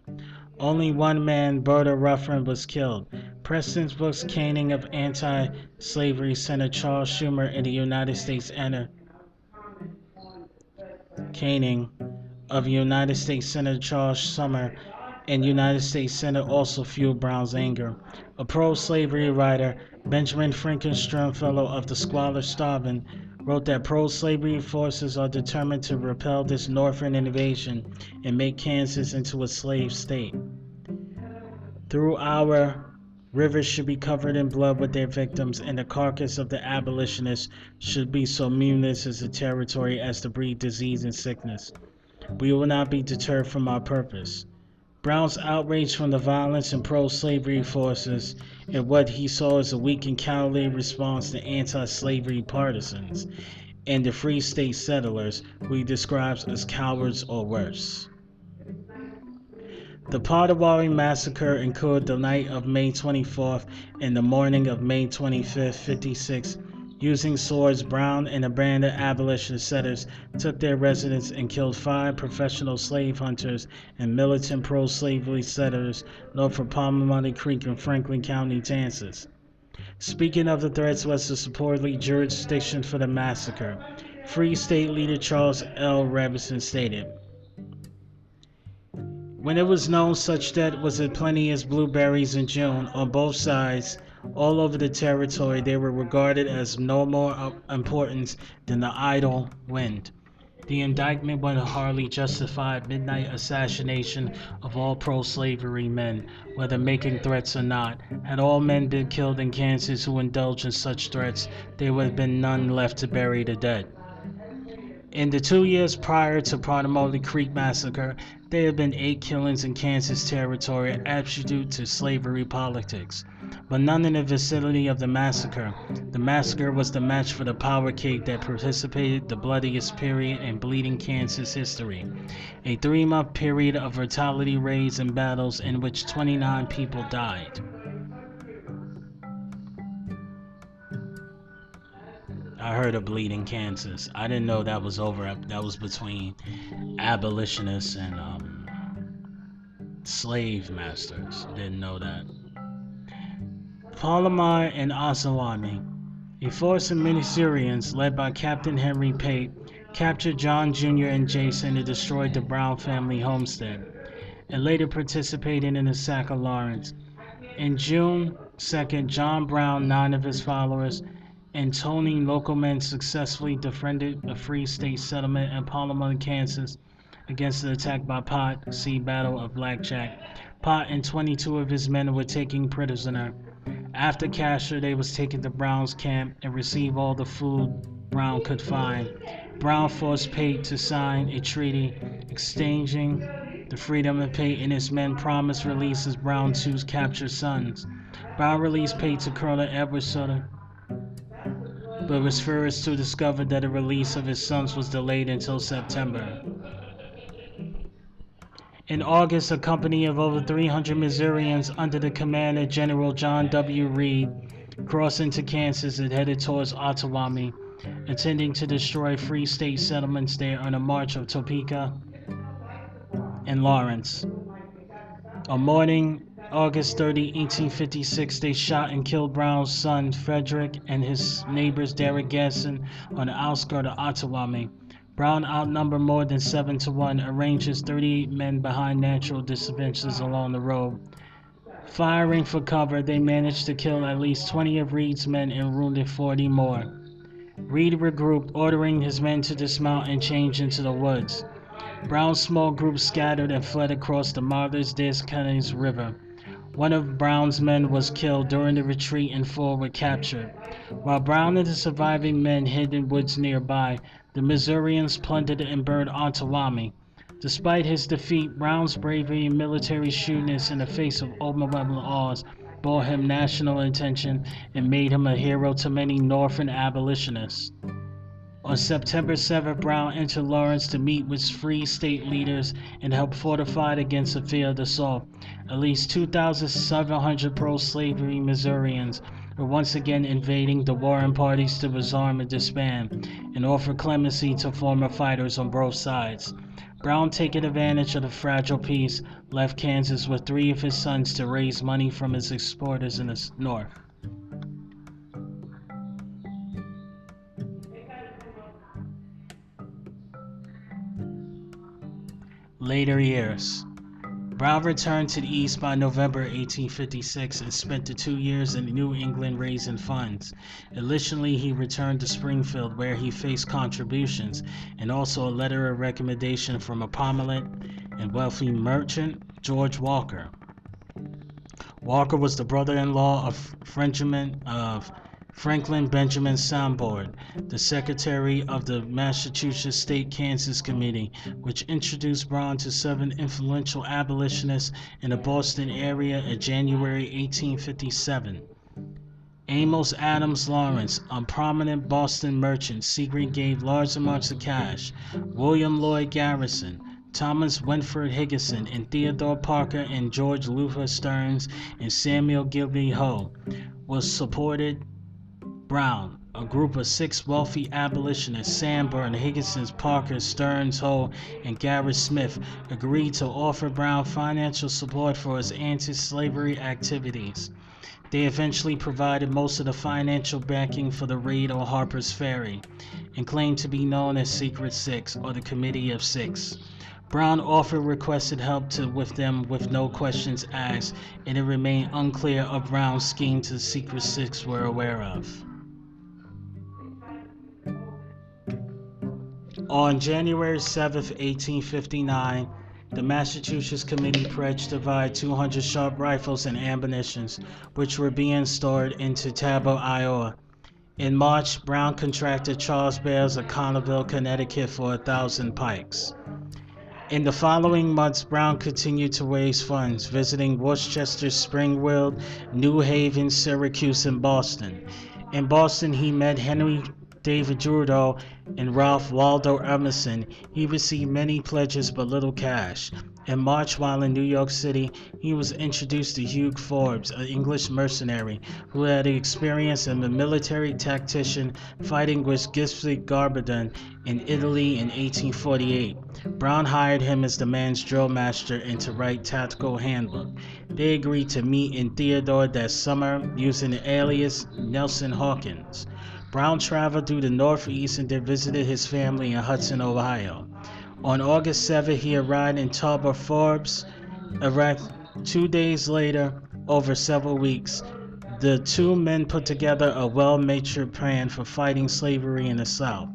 Only one man, Berta Ruffin, was killed. Preston's book's caning of anti-slavery Senator Charles Schumer in the United States caning of United States Senator Charles Sumner and United States Senate also fueled Brown's anger. A pro-slavery writer, Benjamin Franklin Stringfellow of the Squalor Starvin, wrote that pro-slavery forces are determined to repel this northern invasion and make Kansas into a slave state. Through our rivers should be covered in blood with their victims, and the carcass of the abolitionists should be so mutinous as a territory as to breed disease and sickness. We will not be deterred from our purpose. Brown's outrage from the violence and pro-slavery forces and what he saw as a weak and cowardly response to anti-slavery partisans and the Free State settlers, who he describes as cowards or worse. The Potawatomi Massacre occurred the night of May 24th and the morning of May 25th, 56. Using swords, Brown and a band of abolitionist settlers took their residence and killed 5 professional slave hunters and militant pro-slavery settlers north of Palmamani Creek in Franklin County, Kansas. Speaking of the threats was the supposedly jurisdiction for the massacre. Free State leader Charles L. Robinson stated, "When it was known such death was as plenty as blueberries in June on both sides, all over the territory, they were regarded as no more importance than the idle wind. The indictment would hardly justify midnight assassination of all pro-slavery men, whether making threats or not. Had all men been killed in Kansas who indulged in such threats, there would have been none left to bury the dead." In the 2 years prior to Potawatomi Creek Massacre, there had been 8 killings in Kansas territory attributed to slavery politics, but none in the vicinity of the massacre. The massacre was the match for the power cake that participated the bloodiest period in bleeding Kansas history, a 3-month period of brutality, raids, and battles in which 29 people died. I heard of bleeding Kansas. I didn't know that was over. That was between abolitionists and slave masters. Didn't know that. Palomar and Osawatomie. A force of Missourians led by Captain Henry Pate captured John Jr. and Jason and destroyed the Brown family homestead, and later participated in the sack of Lawrence. In June 2nd, John Brown, 9 of his followers, and Tony local men successfully defended a free state settlement in Parliament, Kansas, against the attack by Pot. See Battle of Blackjack. Pot and 22 of his men were taken prisoner. After capture, they was taken to Brown's camp and received all the food Brown could find. Brown forced Pate to sign a treaty exchanging the freedom, and Pate and his men promised release as Brown's two captured sons. Brown released Pate to Colonel Edward Sutter, but was furious to discover that the release of his sons was delayed until September. In August, a company of over 300 Missourians under the command of General John W. Reed crossed into Kansas and headed towards Ottawa, intending to destroy free state settlements there on the march of Topeka and Lawrence. On morning August 30, 1856, they shot and killed Brown's son Frederick and his neighbors Derrick Gasson on the outskirts of Ottawa. Brown, outnumbered more than 7-1, arranged his 38 men behind natural disadvantages along the road. Firing for cover, they managed to kill at least 20 of Reed's men and wounded 40 more. Reed regrouped, ordering his men to dismount and change into the woods. Brown's small group scattered and fled across the Martyrs des Canyons River. One of Brown's men was killed during the retreat and four were captured. While Brown and the surviving men hid in woods nearby, the Missourians plundered and burned Ottawa. Despite his defeat, Brown's bravery and military shrewdness in the face of overwhelming odds brought him national attention and made him a hero to many Northern abolitionists. On September 7, Brown entered Lawrence to meet with free state leaders and help fortify it against a field assault. At least 2,700 pro-slavery Missourians were once again invading the warring parties to disarm and disband and offer clemency to former fighters on both sides. Brown, taking advantage of the fragile peace, left Kansas with 3 of his sons to raise money from his exporters in the north. Later years. Brown returned to the East by November 1856 and spent the 2 years in New England raising funds. Additionally, he returned to Springfield where he faced contributions and also a letter of recommendation from a prominent and wealthy merchant, George Walker. Walker was the brother-in-law of Franklin Benjamin Sanborn, the secretary of the Massachusetts State Kansas Committee, which introduced Brown to 7 influential abolitionists in the Boston area in January 1857. Amos Adams Lawrence, a prominent Boston merchant, secretly gave large amounts of cash. William Lloyd Garrison, Thomas Winford Higginson, and Theodore Parker, and George Luther Stearns and Samuel Gilby Hoe was supported Brown. A group of 6 wealthy abolitionists, Sanborn, Higginson, Parker, Stearns, Hoe, and Garrett Smith, agreed to offer Brown financial support for his anti-slavery activities. They eventually provided most of the financial backing for the raid on Harper's Ferry, and claimed to be known as Secret Six or the Committee of Six. Brown offered requested help with them with no questions asked, and it remained unclear of Brown's scheme to the Secret Six were aware of. On January 7, 1859, the Massachusetts Committee pledged to provide 200 sharp rifles and ammunition, which were being stored into Tabo, Iowa. In March, Brown contracted Charles Bales of Connellsville, Connecticut for 1,000 pikes. In the following months, Brown continued to raise funds, visiting Worcester, Springfield, New Haven, Syracuse, and Boston. In Boston, he met Henry David Thoreau and Ralph Waldo Emerson. He received many pledges but little cash. In March, while in New York City, he was introduced to Hugh Forbes, an English mercenary who had experience as a military tactician fighting with Giuseppe Garibaldi in Italy in 1848. Brown hired him as the man's drill master and to write tactical handbook. They agreed to meet in Theodore that summer using the alias Nelson Hawkins. Brown traveled through the Northeast and then visited his family in Hudson, Ohio. On August 7, he arrived in Forbes, Iraq. 2 days later, over several weeks, The two men put together a well-matured plan for fighting slavery in the South.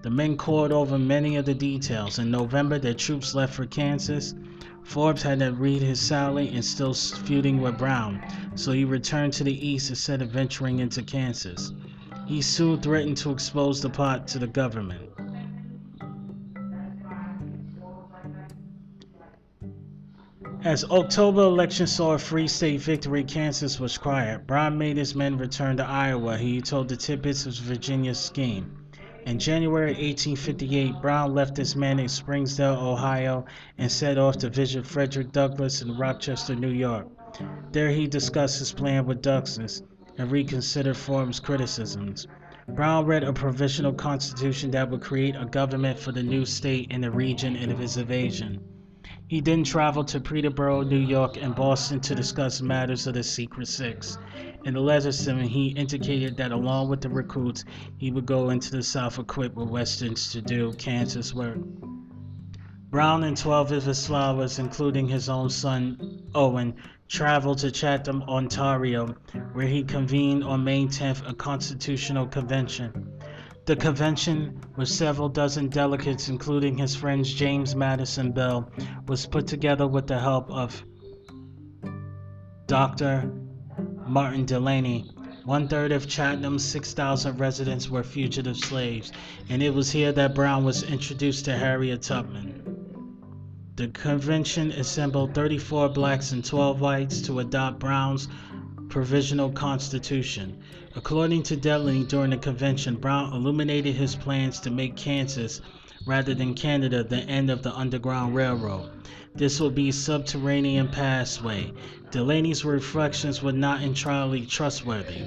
The men pored over many of the details. In November, their troops left for Kansas. Forbes had to read his salary and still feuding with Brown, so he returned to the East instead of venturing into Kansas. He soon threatened to expose the plot to the government. As October election saw a free state victory, Kansas was quiet. Brown made his men return to Iowa. He told the tidbits of Virginia's scheme. In January 1858, Brown left his men in Springdale, Ohio, and set off to visit Frederick Douglass in Rochester, New York. There he discussed his plan with Douglass and reconsidered Forbes' criticisms. Brown read a provisional constitution that would create a government for the new state in the region of his invasion. He then traveled to Peterborough, New York, and Boston to discuss matters of the Secret Six. In the letters to them, he indicated that along with the recruits, he would go into the South equipped with westerns to do Kansas work. Brown and 12 of his followers, including his own son, Owen, traveled to Chatham, Ontario, where he convened on May 10th a constitutional convention. The convention, with several dozen delegates, including his friends James Madison Bell, was put together with the help of Dr. Martin Delany. 1/3 of Chatham's 6,000 residents were fugitive slaves, and it was here that Brown was introduced to Harriet Tubman. The convention assembled 34 blacks and 12 whites to adopt Brown's provisional constitution. According to Delany, during the convention, Brown illuminated his plans to make Kansas, rather than Canada, the end of the Underground Railroad. This would be a subterranean passway. Delany's reflections were not entirely trustworthy.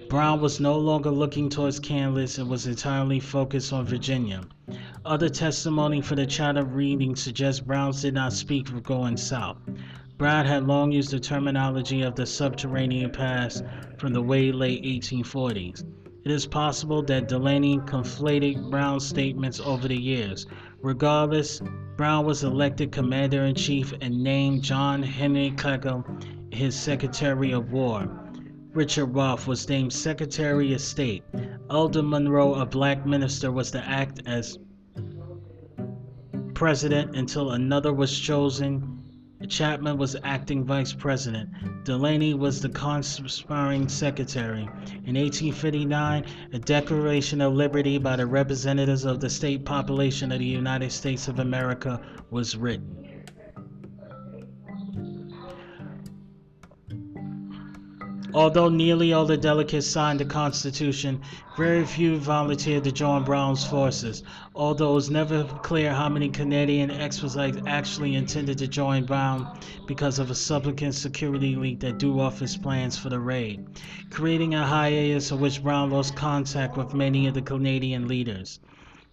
Brown was no longer looking towards Kansas and was entirely focused on Virginia. Other testimony for the Chatham reading suggests Brown did not speak of going south. Brown had long used the terminology of the subterranean pass from the way late 1840s. It is possible that Delany conflated Brown's statements over the years. Regardless, Brown was elected Commander-in-Chief and named John Henry Clagall his Secretary of War. Richard Roth was named Secretary of State. Eldon Monroe, a black minister, was to act as president until another was chosen. Chapman was acting vice president. Delany was the conspiring secretary. In 1859, a Declaration of Liberty by the representatives of the state population of the United States of America was written. Although nearly all the delegates signed the Constitution, very few volunteered to join Brown's forces. Although it was never clear how many Canadian exiles actually intended to join Brown because of a subsequent security leak that threw off his plans for the raid, creating a hiatus in which Brown lost contact with many of the Canadian leaders.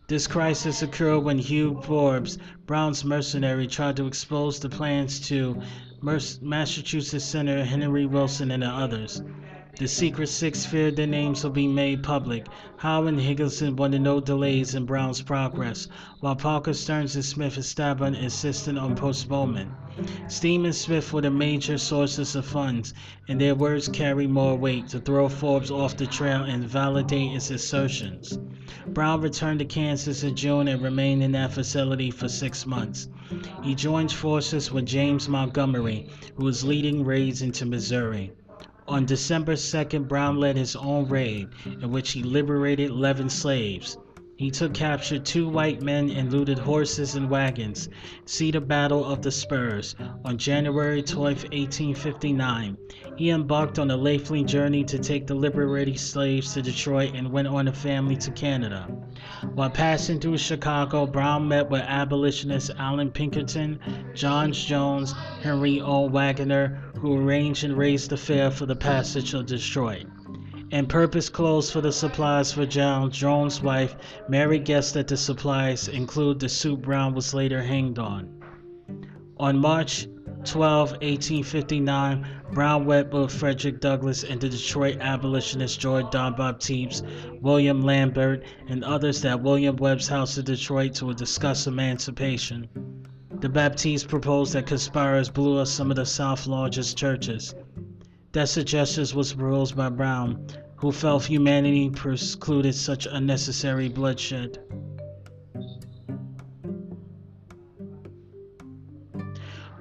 This crisis occurred when Hugh Forbes, Brown's mercenary, tried to expose the plans to Massachusetts Senator Henry Wilson and the others. The Secret Six feared their names would be made public. Howe and Higginson wanted no delays in Brown's progress, while Parker, Stearns, and Smith and Staben insisted on postponement. Steam and Smith were the major sources of funds, and their words carried more weight to throw Forbes off the trail and validate his assertions. Brown returned to Kansas in June and remained in that facility for 6 months. He joined forces with James Montgomery, who was leading raids into Missouri. On December 2nd, Brown led his own raid, in which he liberated 11 slaves. He captured 2 white men and looted horses and wagons. See the Battle of the Spurs. On January 12, 1859, he embarked on a lengthy journey to take the liberated slaves to Detroit and went on a family to Canada. While passing through Chicago, Brown met with abolitionists Allen Pinkerton, John Jones, Henry O. Waggoner, who arranged and raised the fare for the passage of Detroit. And purpose clothes for the supplies for John Jones' wife. Mary guessed that the supplies include the suit Brown was later hanged on. On March 12, 1859, Brown went with Frederick Douglass and the Detroit abolitionists George Baptiste, William Lambert, and others at William Webb's house in Detroit to discuss emancipation. The Baptistes proposed that conspirators blew up some of the South's largest churches. That suggestion was proposed by Brown, who felt humanity precluded such unnecessary bloodshed.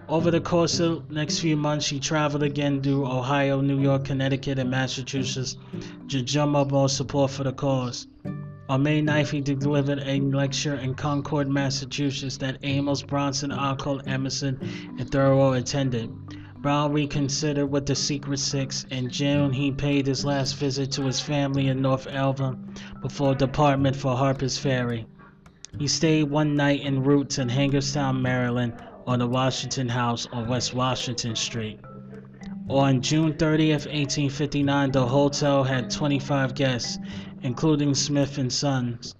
Over the course of the next few months, she traveled again through Ohio, New York, Connecticut, and Massachusetts to drum up more support for the cause. On May 9th, he delivered a lecture in Concord, Massachusetts that Amos, Bronson, Alcott, Emerson, and Thoreau attended. Brown reconsidered with the Secret Six. In June, he paid his last visit to his family in North Elva before departure for Harper's Ferry. He stayed one night en route to Hagerstown, Maryland, on the Washington House on West Washington Street. On June 30th, 1859, the hotel had 25 guests, including Smith and Sons,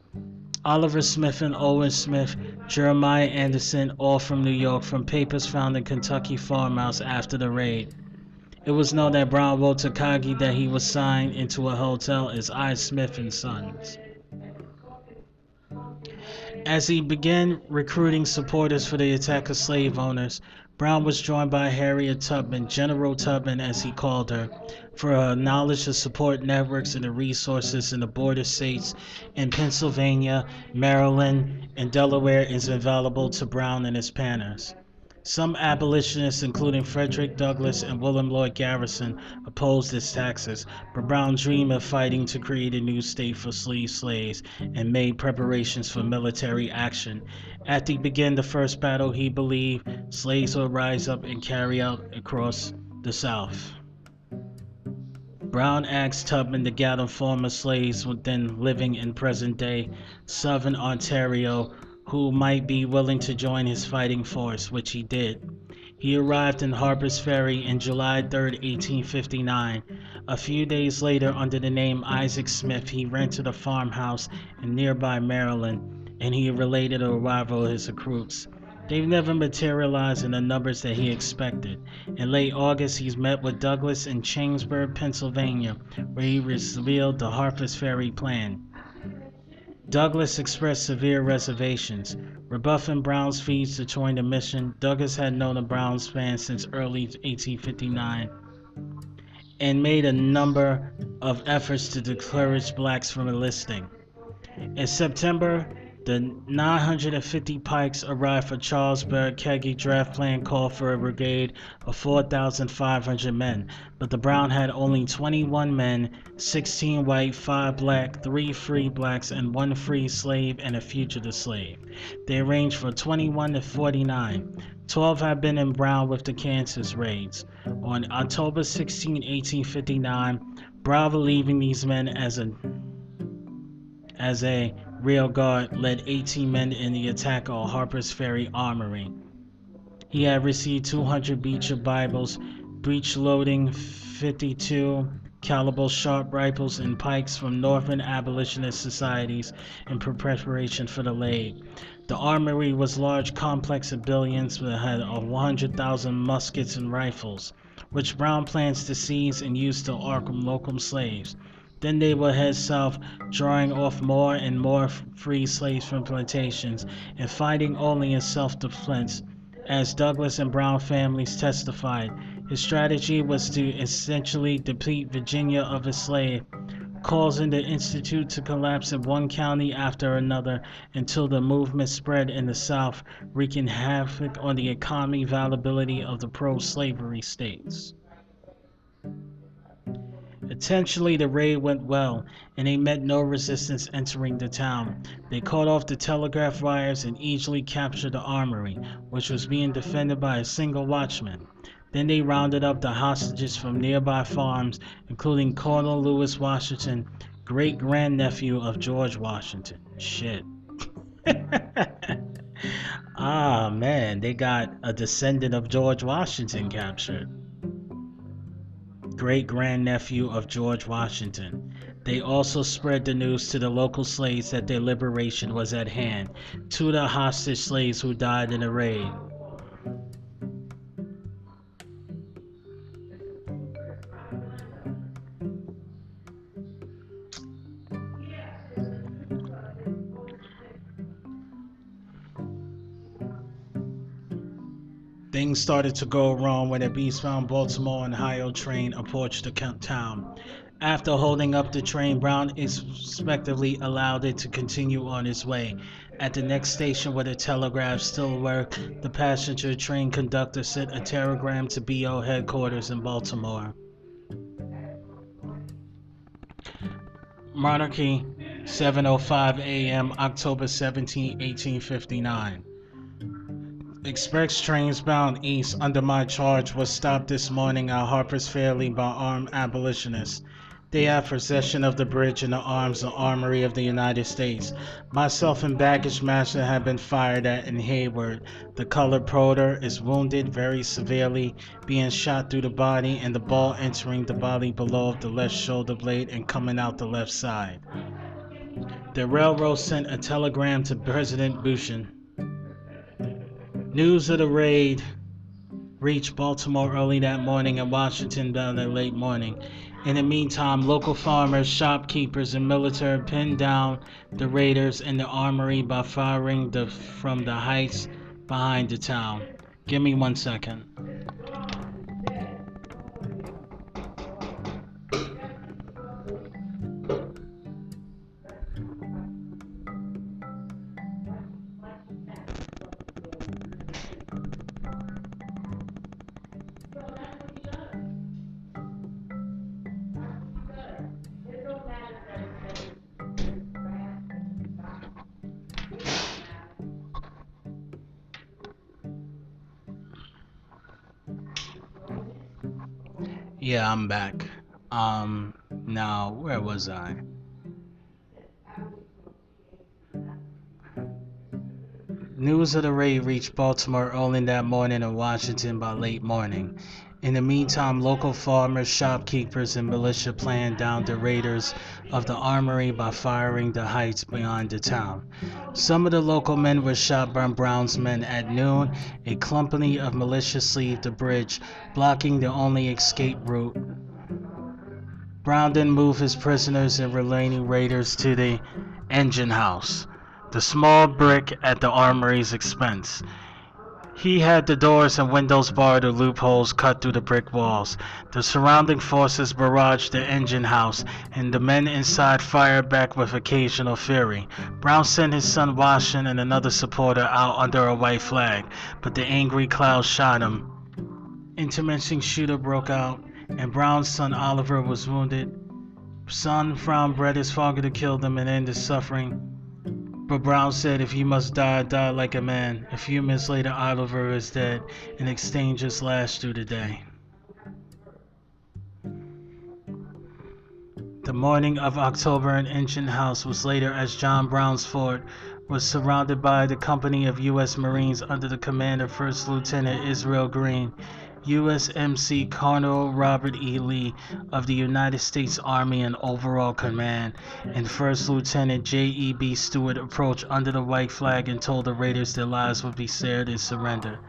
Oliver Smith and Owen Smith, Jeremiah Anderson, all from New York, from papers found in Kentucky farmhouse after the raid. It was known that Brown wrote to Kagi that he was signed into a hotel as I. Smith and Sons. As he began recruiting supporters for the attack of slave owners, Brown was joined by Harriet Tubman, General Tubman as he called her, for her knowledge of support networks and the resources in the border states in Pennsylvania, Maryland, and Delaware is available to Brown and his planners. Some abolitionists, including Frederick Douglass and William Lloyd Garrison, opposed his taxes, but Brown dreamed of fighting to create a new state for slaves and made preparations for military action. After he began the first battle, he believed slaves would rise up and carry out across the South. Brown asked Tubman to gather former slaves then living in present-day southern Ontario who might be willing to join his fighting force, which he did. He arrived in Harper's Ferry on July 3, 1859. A few days later, under the name Isaac Smith, he rented a farmhouse in nearby Maryland, and he related the arrival of his recruits. They never materialized in the numbers that he expected. In late August, he met with Douglass in Chambersburg, Pennsylvania, where he revealed the Harper's Ferry plan. Douglass expressed severe reservations, rebuffing Brown's fees to join the mission. Douglass had known of Brown's plan since early 1859 and made a number of efforts to discourage blacks from enlisting. In September, the 950 Pikes arrived for Charlesburg. Kagi draft plan called for a brigade of 4,500 men, but the Brown had only 21 men, 16 white, 5 black, 3 free blacks, and 1 free slave and a fugitive slave. They ranged from 21 to 49. 12 had been in Brown with the Kansas raids. On October 16, 1859, Brown, believing these men as a rear guard, led 18 men in the attack on Harper's Ferry Armory. He had received 200 Beecher Bibles, breech-loading .52 caliber sharp rifles, and pikes from Northern abolitionist societies in preparation for the raid. The armory was a large complex of billions that had 100,000 muskets and rifles, which Brown plans to seize and use to arm local slaves. Then they would head south, drawing off more and more free slaves from plantations and fighting only in self-defense. As Douglass and Brown families testified, his strategy was to essentially deplete Virginia of its slave, causing the Institute to collapse in one county after another until the movement spread in the South, wreaking havoc on the economy and viability of the pro-slavery states. Essentially, the raid went well, and they met no resistance entering the town. They cut off the telegraph wires and easily captured the armory, which was being defended by a single watchman. Then they rounded up the hostages from nearby farms, including Colonel Lewis Washington, great-grandnephew of George Washington. Shit. Ah, man, they got a descendant of George Washington captured. Great-grandnephew of George Washington. They also spread the news to the local slaves that their liberation was at hand, to the hostage slaves who died in the raid. Things started to go wrong when a eastbound Baltimore and Ohio train approached the town. After holding up the train, Brown expectedly allowed it to continue on its way. At the next station where the telegraph still worked, the passenger train conductor sent a telegram to BO headquarters in Baltimore. Monarchy, 7:05 a.m., October 17, 1859. Express trains bound east under my charge was stopped this morning at Harper's Ferry by armed abolitionists. They have possession of the bridge and the arms and armory of the United States. Myself and baggage master have been fired at in Hayward. The colored porter is wounded very severely, being shot through the body and the ball entering the body below the left shoulder blade and coming out the left side. The railroad sent a telegram to President Buchanan. News of the raid reached Baltimore early that morning and Washington by the late morning. In the meantime, local farmers, shopkeepers, and military pinned down the raiders in the armory by firing from the heights behind the town. Give me 1 second. Yeah, I'm back. Now, where was I? News of the raid reached Baltimore early that morning and Washington by late morning. In the meantime, local farmers, shopkeepers, and militia planned down the raiders of the armory by firing the heights beyond the town. Some of the local men were shot by Brown's men. At noon, a company of militia seized the bridge, blocking the only escape route. Brown then moved his prisoners and remaining raiders to the engine house, the small brick at the armory's expense. He had the doors and windows barred or loopholes cut through the brick walls. The surrounding forces barraged the engine house, and the men inside fired back with occasional fury. Brown sent his son Washington and another supporter out under a white flag, but the angry crowd shot him. Intermixing shooter broke out, and Brown's son Oliver was wounded. Son Brown bred his father to kill them and end his suffering. But Brown said, if you must die, die like a man. A few minutes later, Oliver is dead and exchanged his last through the day. The morning of October in Engine House was later as John Brown's fort was surrounded by the company of U.S. Marines under the command of First Lieutenant Israel Green, USMC Colonel Robert E. Lee of the United States Army in overall command, and First Lieutenant J.E.B. Stewart approached under the white flag and told the raiders their lives would be spared and surrender.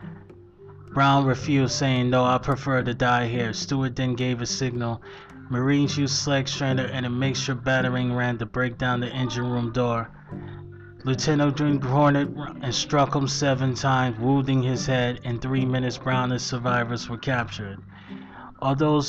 Brown refused, saying, "No, I prefer to die here." Stewart then gave a signal. Marines used sledgehammer and a mixture battering ram to break down the engine room door. Lieutenant Green cornered and struck him 7 times, wounding his head. In 3 minutes, Brown and survivors were captured. Although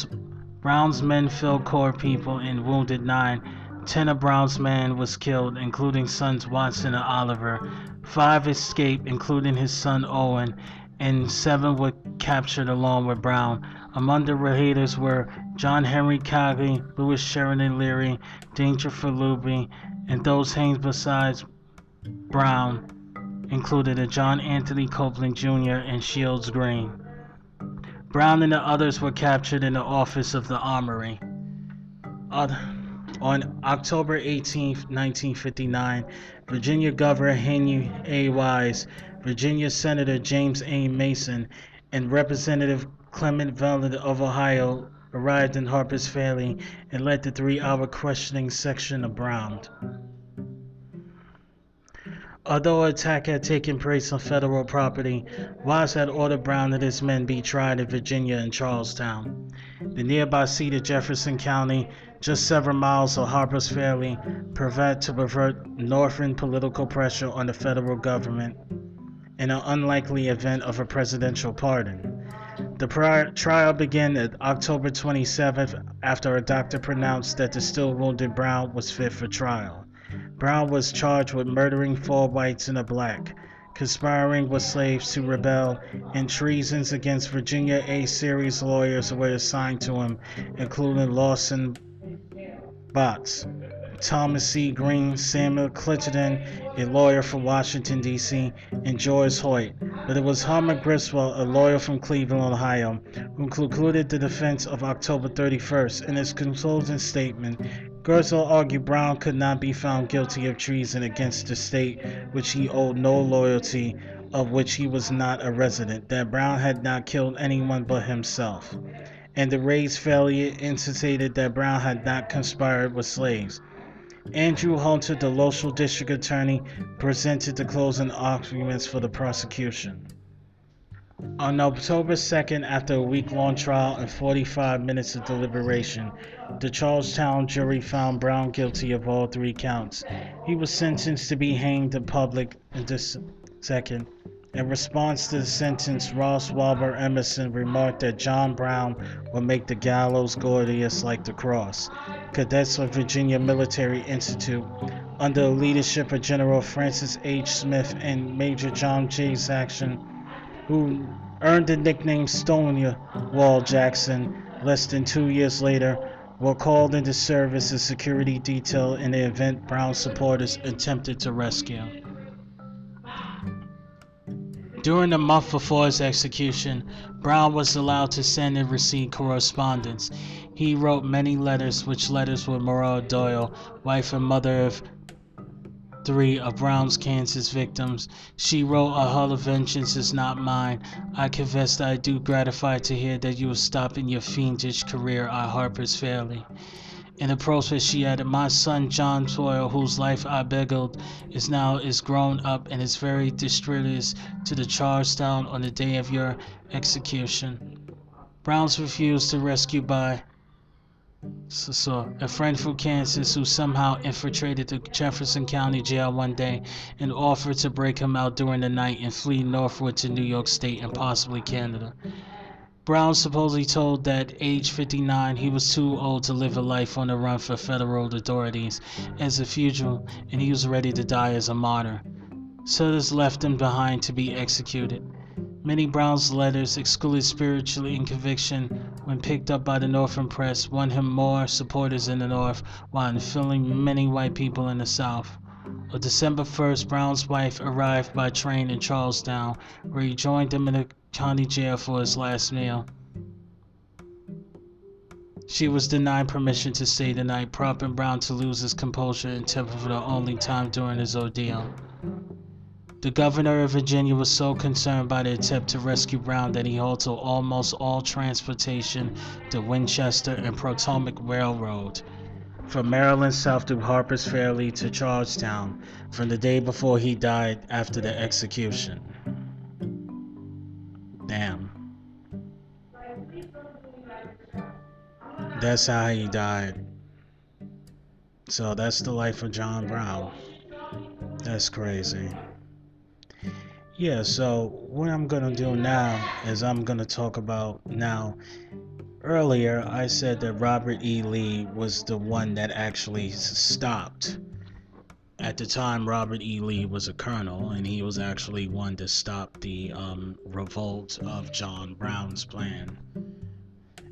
Brown's men killed core people and wounded 9, 10 of Brown's men was killed, including sons Watson and Oliver. 5 escaped, including his son Owen, and 7 were captured along with Brown. Among the raiders were John Henry Cogley, Louis Sheridan Leary, Dangerfield Luby, and those hanged besides Brown included a John Anthony Copeland Jr. and Shields Green. Brown and the others were captured in the office of the Armory. On October 18, 1959, Virginia Governor Henry A. Wise, Virginia Senator James A. Mason, and Representative Clement Vellet of Ohio arrived in Harper's Ferry and led the 3-hour questioning section of Brown. Although an attack had taken place on federal property, Wise had ordered Brown and his men be tried in Virginia and Charlestown, the nearby seat of Jefferson County, just several miles of Harper's Ferry, to avert northern political pressure on the federal government. in an unlikely event of a presidential pardon. The trial began at October 27th after a doctor pronounced that the still wounded Brown was fit for trial. Brown was charged with murdering 4 whites and a black, conspiring with slaves to rebel, and treasons against Virginia. A series lawyers were assigned to him, including Lawson Botts, Thomas C. Green, Samuel Crittenden, a lawyer from Washington, D.C., and George Hoyt. But it was Homer Griswold, a lawyer from Cleveland, Ohio, who concluded the defense of October 31st. In his closing statement, Griswold argued Brown could not be found guilty of treason against the state which he owed no loyalty, of which he was not a resident, that Brown had not killed anyone but himself, and the raid's failure indicated that Brown had not conspired with slaves. Andrew Hunter, the local district attorney, presented the closing arguments for the prosecution. On October 2nd, after a week-long trial and 45 minutes of deliberation, the Charlestown jury found Brown guilty of all 3 counts. He was sentenced to be hanged in public in this second. In response to the sentence, Ross Walber Emerson remarked that John Brown would make the gallows glorious like the cross. Cadets of Virginia Military Institute, under the leadership of General Francis H. Smith and Major John J. Jackson, who earned the nickname Stonewall Jackson less than 2 years later, were called into service as security detail in the event Brown supporters attempted to rescue. During the month before his execution, Brown was allowed to send and receive correspondence. He wrote many letters, which letters were Maura Doyle, wife and mother of 3 of Brown's Kansas victims. She wrote, "A hull of vengeance is not mine. I confess that I do gratified to hear that you have stopped in your fiendish career at Harper's Ferry." In the process, she added, "My son John Doyle, whose life I beguiled, is grown up and is very distressed to the Charlestown on the day of your execution." Brown's refused to rescue by a friend from Kansas who somehow infiltrated the Jefferson County Jail one day and offered to break him out during the night and flee northward to New York State and possibly Canada. Brown supposedly told that age 59 he was too old to live a life on the run for federal authorities as a fugitive, and he was ready to die as a martyr. So this left him behind to be executed. Many Brown's letters, excluded spiritually and conviction, when picked up by the Northern press, won him more supporters in the North while infilling many white people in the South. On December 1st, Brown's wife arrived by train in Charlestown, where he joined him in the county jail for his last meal. She was denied permission to stay the night, prompting Brown to lose his composure and temper for the only time during his ordeal. The governor of Virginia was so concerned by the attempt to rescue Brown that he halted almost all transportation to Winchester and Potomac Railroad from Maryland south through Harper's Ferry to Charlestown from the day before he died after the execution. Damn. That's how he died. So that's the life of John Brown. That's crazy. Yeah, so what I'm gonna do now is I'm gonna talk about now. Earlier, I said that Robert E. Lee was the one that actually stopped. At the time, Robert E. Lee was a colonel, and he was actually one to stop the revolt of John Brown's plan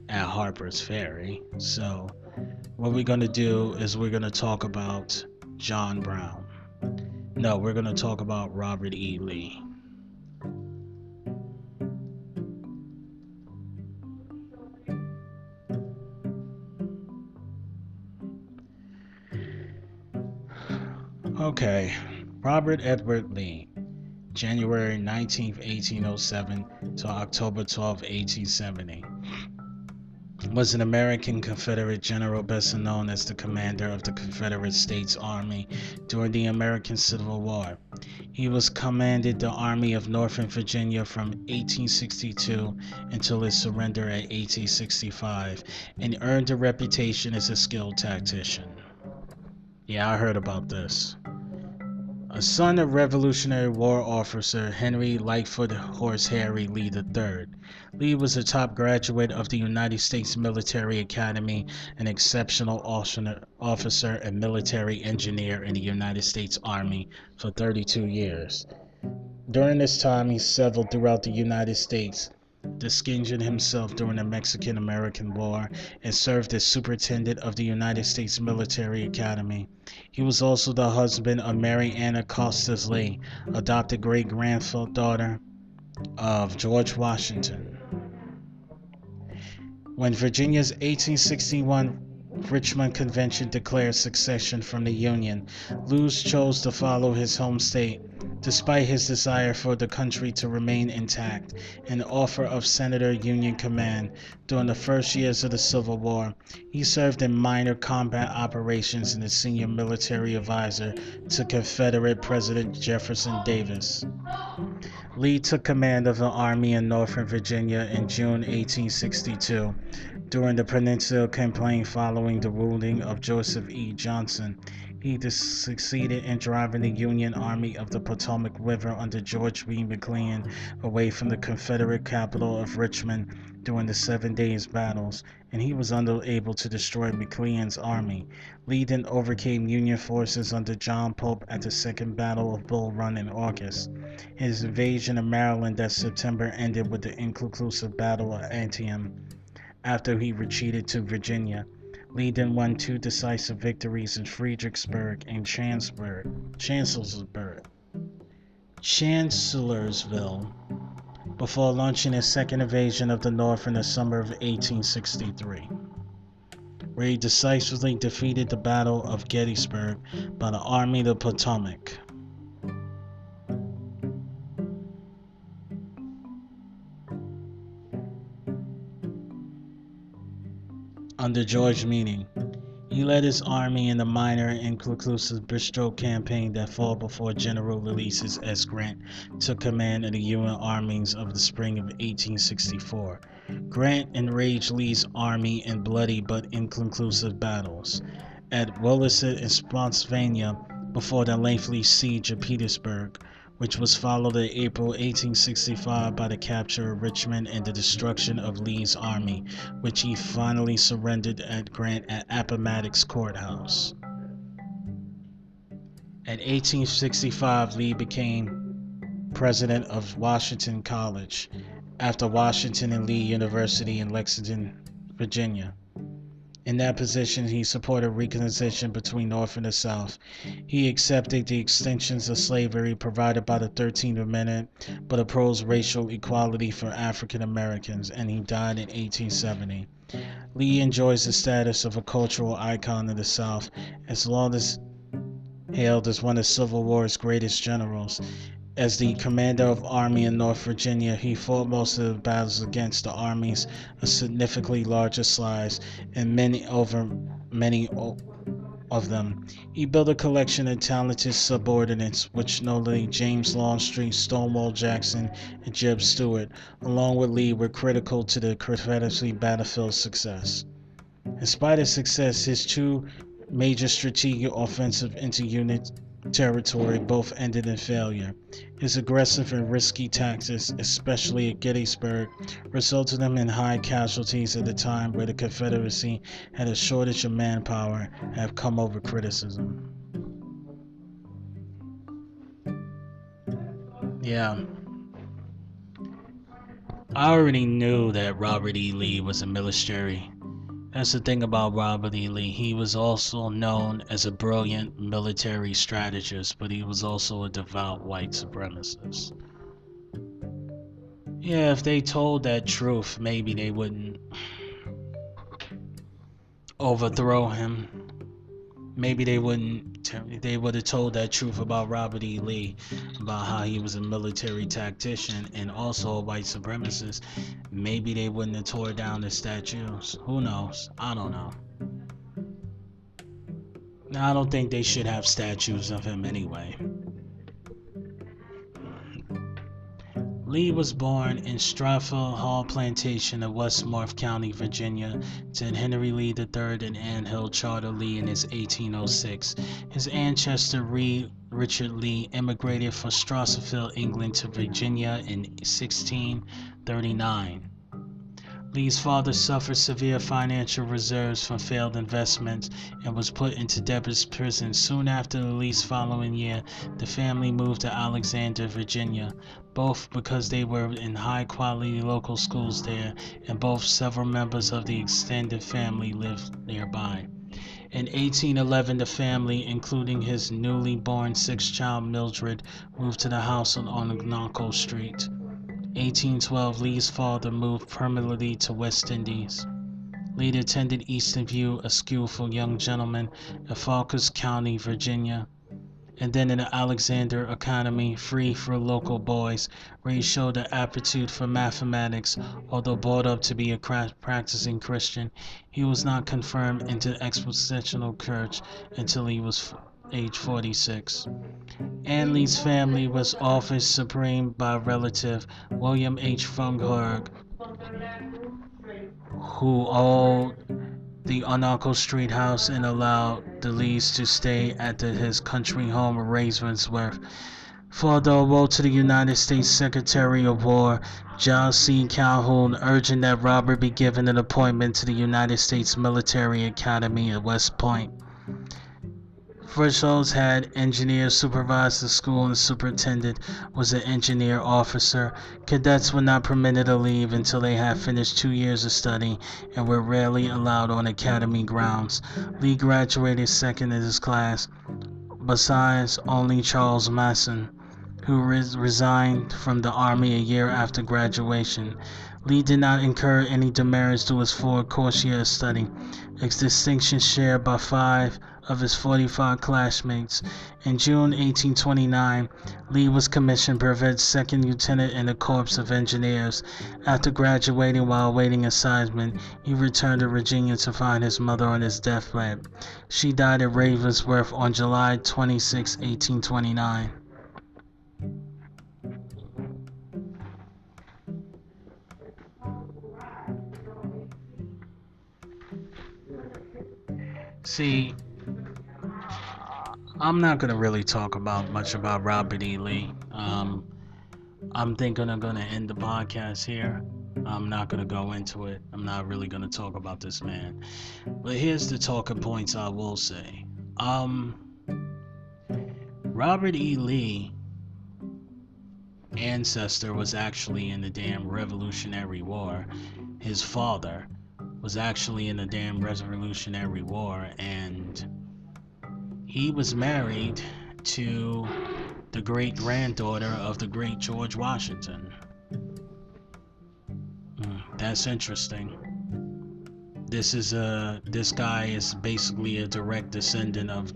at Harper's Ferry. So what we're going to do is we're going to talk about John Brown. No, we're going to talk about Robert E. Lee. Okay, Robert Edward Lee, January 19, 1807 to October 12, 1870, was an American Confederate general best known as the commander of the Confederate States Army during the American Civil War. He was commanded the Army of Northern Virginia from 1862 until its surrender at 1865 and earned a reputation as a skilled tactician. Yeah, I heard about this. A son of Revolutionary War officer Henry Lightfoot Horse Harry Lee III. Lee was a top graduate of the United States Military Academy, an exceptional officer and military engineer in the United States Army for 32 years. During this time, he served throughout the United States, distinguishing himself during the Mexican-American War, and served as superintendent of the United States Military Academy. He was also the husband of Mary Anna Costas Lee, adopted great-granddaughter of George Washington. When Virginia's 1861 Richmond Convention declared secession from the Union, Lewis chose to follow his home state, despite his desire for the country to remain intact. An offer of Senator Union command during the first years of the Civil War, he served in minor combat operations and as senior military advisor to Confederate President Jefferson Davis. Lee took command of an army in northern Virginia in June 1862. During the Peninsula Campaign following the ruling of Joseph E. Johnson, he succeeded in driving the Union Army of the Potomac River under George B. McClellan away from the Confederate capital of Richmond during the 7 Days battles, and he was unable to destroy McClellan's army. Lee then overcame Union forces under John Pope at the Second Battle of Bull Run in August. His invasion of Maryland that September ended with the inconclusive Battle of Antietam. After he retreated to Virginia, Lee then won 2 decisive victories in Fredericksburg and Chancellorsville, before launching his second invasion of the North in the summer of 1863, where he decisively defeated the Battle of Gettysburg by the Army of the Potomac. Under George Meany, he led his army in the minor and inconclusive Bristol campaign that fought before General Ulysses S. Grant took command of the Union armies of the spring of 1864. Grant enraged Lee's army in bloody but inconclusive battles at Woollett in Spotsylvania before the lengthy siege of Petersburg, which was followed in April 1865 by the capture of Richmond and the destruction of Lee's army, which he finally surrendered at Grant at Appomattox Courthouse. In 1865, Lee became president of Washington College, after Washington and Lee University in Lexington, Virginia. In that position, he supported reconciliation between North and the South. He accepted the extensions of slavery provided by the 13th Amendment, but opposed racial equality for African Americans, and he died in 1870. Lee enjoys the status of a cultural icon in the South, as long as hailed as one of the Civil War's greatest generals. As the commander of army in North Virginia, he fought most of the battles against the armies of significantly larger size, and many of them. He built a collection of talented subordinates, which notably James Longstreet, Stonewall Jackson, and Jeb Stuart, along with Lee, were critical to the Confederacy battlefield success. In spite of success, his 2 major strategic offensives into Union territory both ended in failure. His aggressive and risky tactics, especially at Gettysburg, resulted in high casualties at a time where the Confederacy had a shortage of manpower and have come over criticism. Yeah. I already knew that Robert E. Lee was a military. That's the thing about Robert E. Lee. He was also known as a brilliant military strategist, but he was also a devout white supremacist. Yeah, if they told that truth, maybe they wouldn't overthrow him. Maybe they wouldn't. They would have told that truth about Robert E. Lee, about how he was a military tactician and also a white supremacist. Maybe they wouldn't have tore down the statues. Who knows? I don't know. Now, I don't think they should have statues of him anyway. Lee was born in Strathfield Hall Plantation of Westmoreland County, Virginia, to Henry Lee III and Anne Hill Charter Lee in his 1806. His ancestor Richard Lee immigrated from Strathfield, England to Virginia in 1639. Lee's father suffered severe financial reserves from failed investments and was put into debtor's prison. Soon after the release following year, the family moved to Alexander, Virginia, both because they were in high-quality local schools there, and both several members of the extended family lived nearby. In 1811, the family, including his newly born sixth child Mildred, moved to the house on Chronicle Street. 1812, Lee's father moved permanently to West Indies. Lee attended Easton View, a skillful young gentleman in Fauquier County, Virginia, and then in the Alexander Academy, free for local boys, where he showed an aptitude for mathematics. Although brought up to be a practicing Christian, he was not confirmed into the Expositional Church until he was age 46. Anne Lee's family was officed supreme by relative William H. Fungerg, who owned the Chronicle Street house and allowed the Lees to stay at his country home of Ravensworth. Father wrote to the United States Secretary of War, John C. Calhoun, urging that Robert be given an appointment to the United States Military Academy at West Point. Fritzels had engineers supervise the school, and the superintendent was an engineer officer. Cadets were not permitted to leave until they had finished 2 years of study and were rarely allowed on academy grounds. Lee graduated second in his class, besides only Charles Masson, who resigned from the Army a year after graduation. Lee did not incur any demerits to his 4-course year of study, a distinction shared by 5 of his 45 classmates. In June 1829, Lee was commissioned brevet second lieutenant in the Corps of Engineers. After graduating while awaiting assignment, he returned to Virginia to find his mother on his deathbed. She died at Ravensworth on July 26, 1829. See, I'm not going to really talk much about Robert E. Lee. I'm thinking I'm going to end the podcast here. I'm not going to go into it. I'm not really going to talk about this man. But here's the talking points I will say. Robert E. Lee ancestor was actually in the damn Revolutionary War. His father was actually in the damn Revolutionary War, and he was married to the great-granddaughter of the great George Washington. That's interesting. This guy is basically a direct descendant of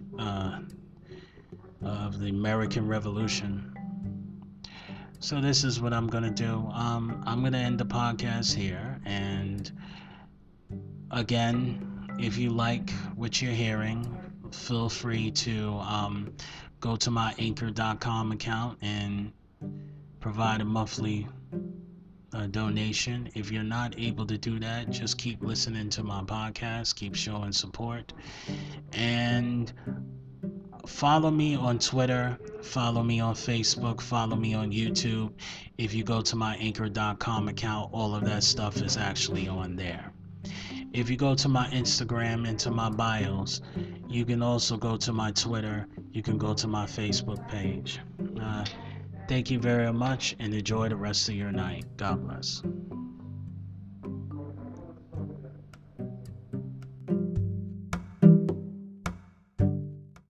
the American Revolution. So this is what I'm gonna do. I'm gonna end the podcast here, and again, if you like what you're hearing, feel free to go to my anchor.com account and provide a monthly donation. If you're not able to do that, just keep listening to my podcast, keep showing support, and follow me on Twitter, follow me on Facebook, follow me on YouTube. If you go to my anchor.com account, all of that stuff is actually on there. If you go to my Instagram and to my bios, you can also go to my Twitter, you can go to my Facebook page. Thank you very much, and enjoy the rest of your night. God bless.